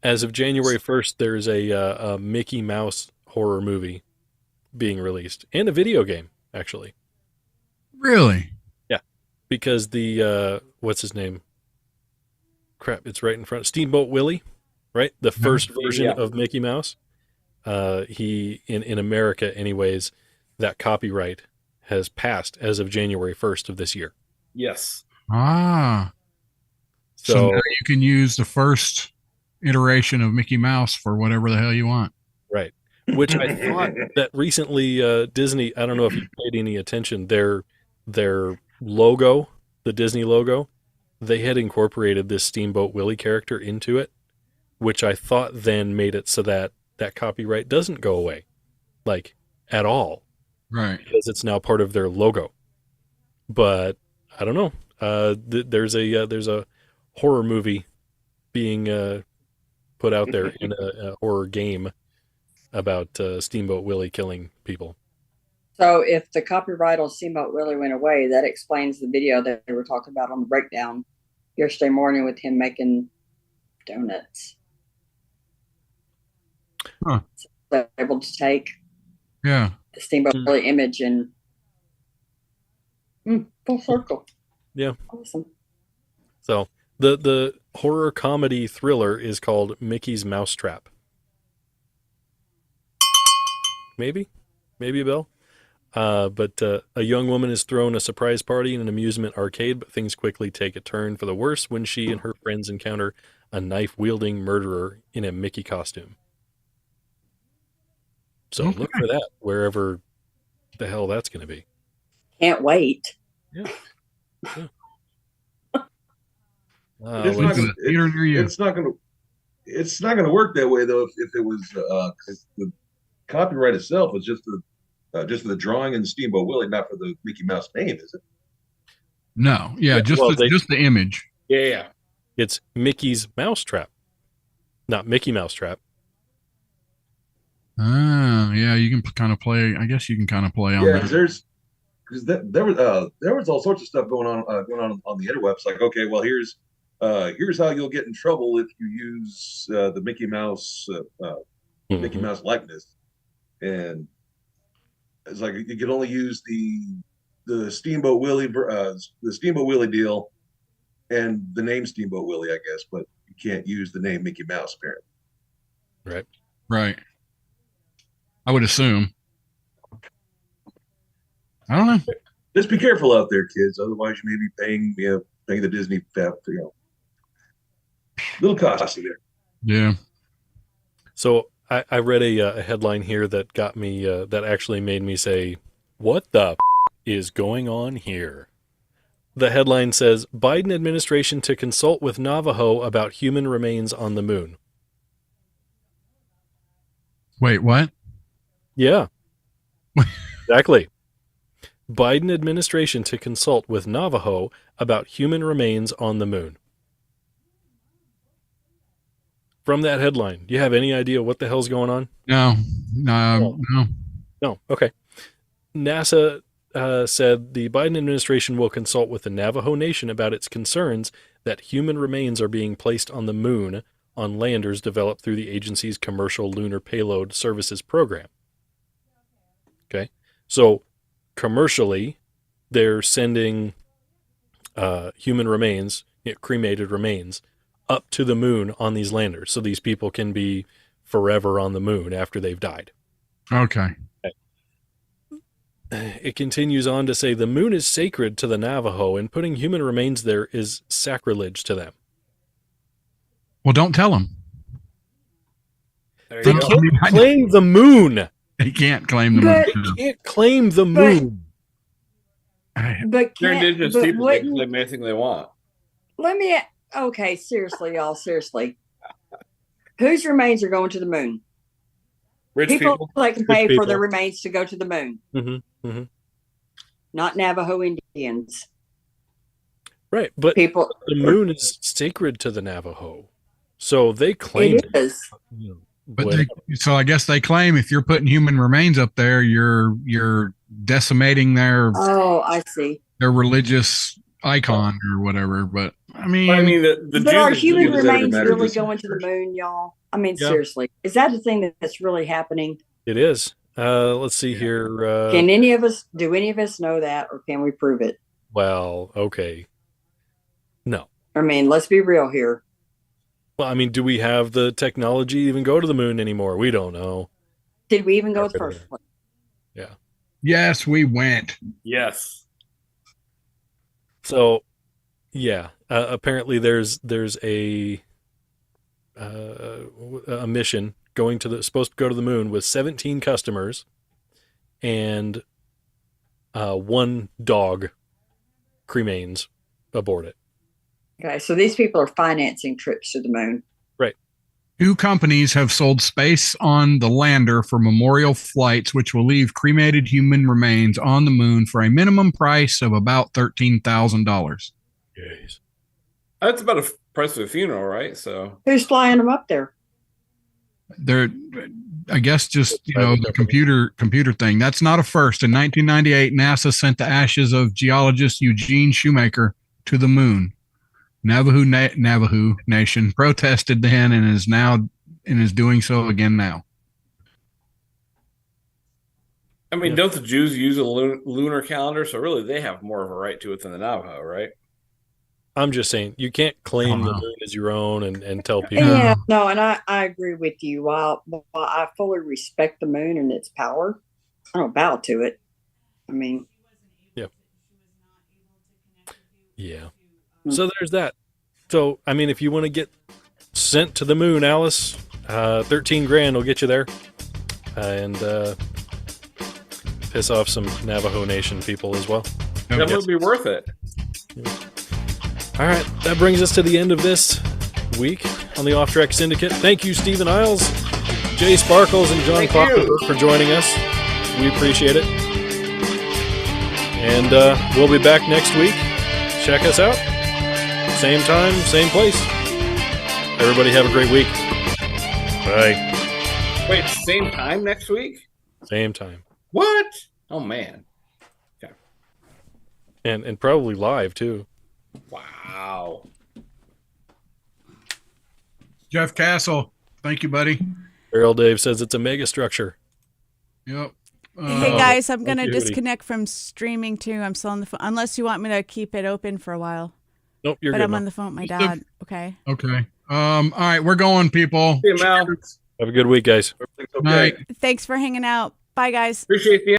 As of January 1st, there's a Mickey Mouse horror movie being released, and a video game, actually. Really? Yeah, because the what's his name? Crap, it's right in front. Steamboat Willie, right? The first version of Mickey Mouse. He in America, anyways, that copyright has passed as of January 1st of this year. Yes. Ah. So now you can use the first iteration of Mickey Mouse for whatever the hell you want. Right. Which I thought that recently Disney, I don't know if you paid any attention, their logo, the Disney logo, they had incorporated this Steamboat Willie character into it, which I thought then made it so that that copyright doesn't go away, like, at all. Right. Because it's now part of their logo. But I don't know. There's a horror movie being put out there in a horror game about Steamboat Willie killing people. So if the copyright on Steamboat Willie went away, that explains the video that they were talking about on the breakdown yesterday morning with him making donuts. Huh. So they're able to take the Steamboat Willie image and full circle. Yeah. Awesome. So the horror comedy thriller is called Mickey's Mousetrap. Maybe, Bill. But a young woman is thrown a surprise party in an amusement arcade, but things quickly take a turn for the worse when she and her friends encounter a knife-wielding murderer in a Mickey costume. So look for that wherever the hell that's going to be. Can't wait. Yeah. It's not going to work that way though. If it was the copyright itself is just for the drawing and Steamboat Willie, not for the Mickey Mouse name, is it? No, just the image. Yeah. It's Mickey's Mousetrap, not Mickey Mousetrap. Yeah, you can kind of play. I guess you can kind of play on that. There was all sorts of stuff going on the interwebs. Like, okay, well here's how you'll get in trouble if you use the Mickey Mouse Mickey Mouse likeness, and it's like you can only use the Steamboat Willie deal and the name Steamboat Willie, I guess, but you can't use the name Mickey Mouse apparently. Right. I would assume. I don't know. Just be careful out there, kids. Otherwise, you may be paying the Disney little cost there. Yeah. So I read a headline here that got me that actually made me say, "What the is going on here?" The headline says, "Biden administration to consult with Navajo about human remains on the moon." Wait, what? Yeah. Exactly. Biden administration to consult with Navajo about human remains on the moon. From that headline, do you have any idea what the hell's going on? No. Okay. NASA said the Biden administration will consult with the Navajo Nation about its concerns that human remains are being placed on the moon on landers developed through the agency's Commercial Lunar Payload Services program. Okay. So commercially, they're sending human remains, cremated remains, up to the moon on these landers, so these people can be forever on the moon after they've died. Okay. It continues on to say the moon is sacred to the Navajo, and putting human remains there is sacrilege to them. Well, don't tell them. They can't claim the moon. They can't claim the moon. They can't claim the moon. But they're indigenous people. They can claim anything they want. Okay, seriously, y'all, seriously. Whose remains are going to the moon? Rich people that can pay Rich for their people. remains to go to the moon. Mm-hmm. Mm-hmm. Not Navajo Indians. Right, but People, the moon is sacred to the Navajo, so they claim it is. But so I guess they claim if you're putting human remains up there, you're decimating Oh, I see. their religious icon or whatever. But I mean, the But are Jews human believe remains matter really just- going to the moon, y'all? I mean, Yeah. seriously, is that the thing that's really happening? it is. Let's see here. Can any of us know that, or can we prove it? Well, okay. No. I mean, let's be real here. Well, I mean, do we have the technology to even go to the moon anymore? We don't know. Did we even go the first place? Yeah. yes, we went. Yes. So, yeah. Apparently, there's a mission supposed to go to the moon with 17 customers and one dog cremains aboard it. Okay, so these people are financing trips to the moon. Right. 2 companies have sold space on the lander for memorial flights, which will leave cremated human remains on the moon for a minimum price of about $13,000. Yes. That's about a price of a funeral, right? So Who's flying them up there? They're, I guess, just the computer thing. That's not a first. In 1998, NASA sent the ashes of geologist Eugene Shoemaker to the moon. Navajo Nation protested then and is doing so again now. I mean, don't the Jews use a lunar calendar? So really, they have more of a right to it than the Navajo, right? I'm just saying, you can't claim the moon as your own and tell people. Yeah, no, and I agree with you. While I fully respect the moon and its power, I don't bow to it. I mean, Yeah. So there's that. So, I mean, if you want to get sent to the moon, Alice, 13 grand will get you there. And piss off some Navajo Nation people as well. That would be worth it. All right. That brings us to the end of this week on the Off Track Syndicate. Thank you, Stephen Isles, Jay Sparkles, and John Kloppenberg for joining us. We appreciate it. And we'll be back next week. Check us out. Same time, same place. Everybody have a great week. Bye. Wait, same time next week? Same time. What? Oh, man. Okay. And probably live, too. Wow. Jeff Castle, thank you, buddy. Earl Dave says it's a mega structure. Yep. Hey guys, I'm gonna okay, disconnect from streaming too. I'm still on the phone, unless you want me to keep it open for a while. Nope, you're but good. I'm on the phone with my dad. Okay. Okay. All right, we're going, people. See you, Mal. Have a good week, guys. Night. Thanks for hanging out. Bye, guys. Appreciate the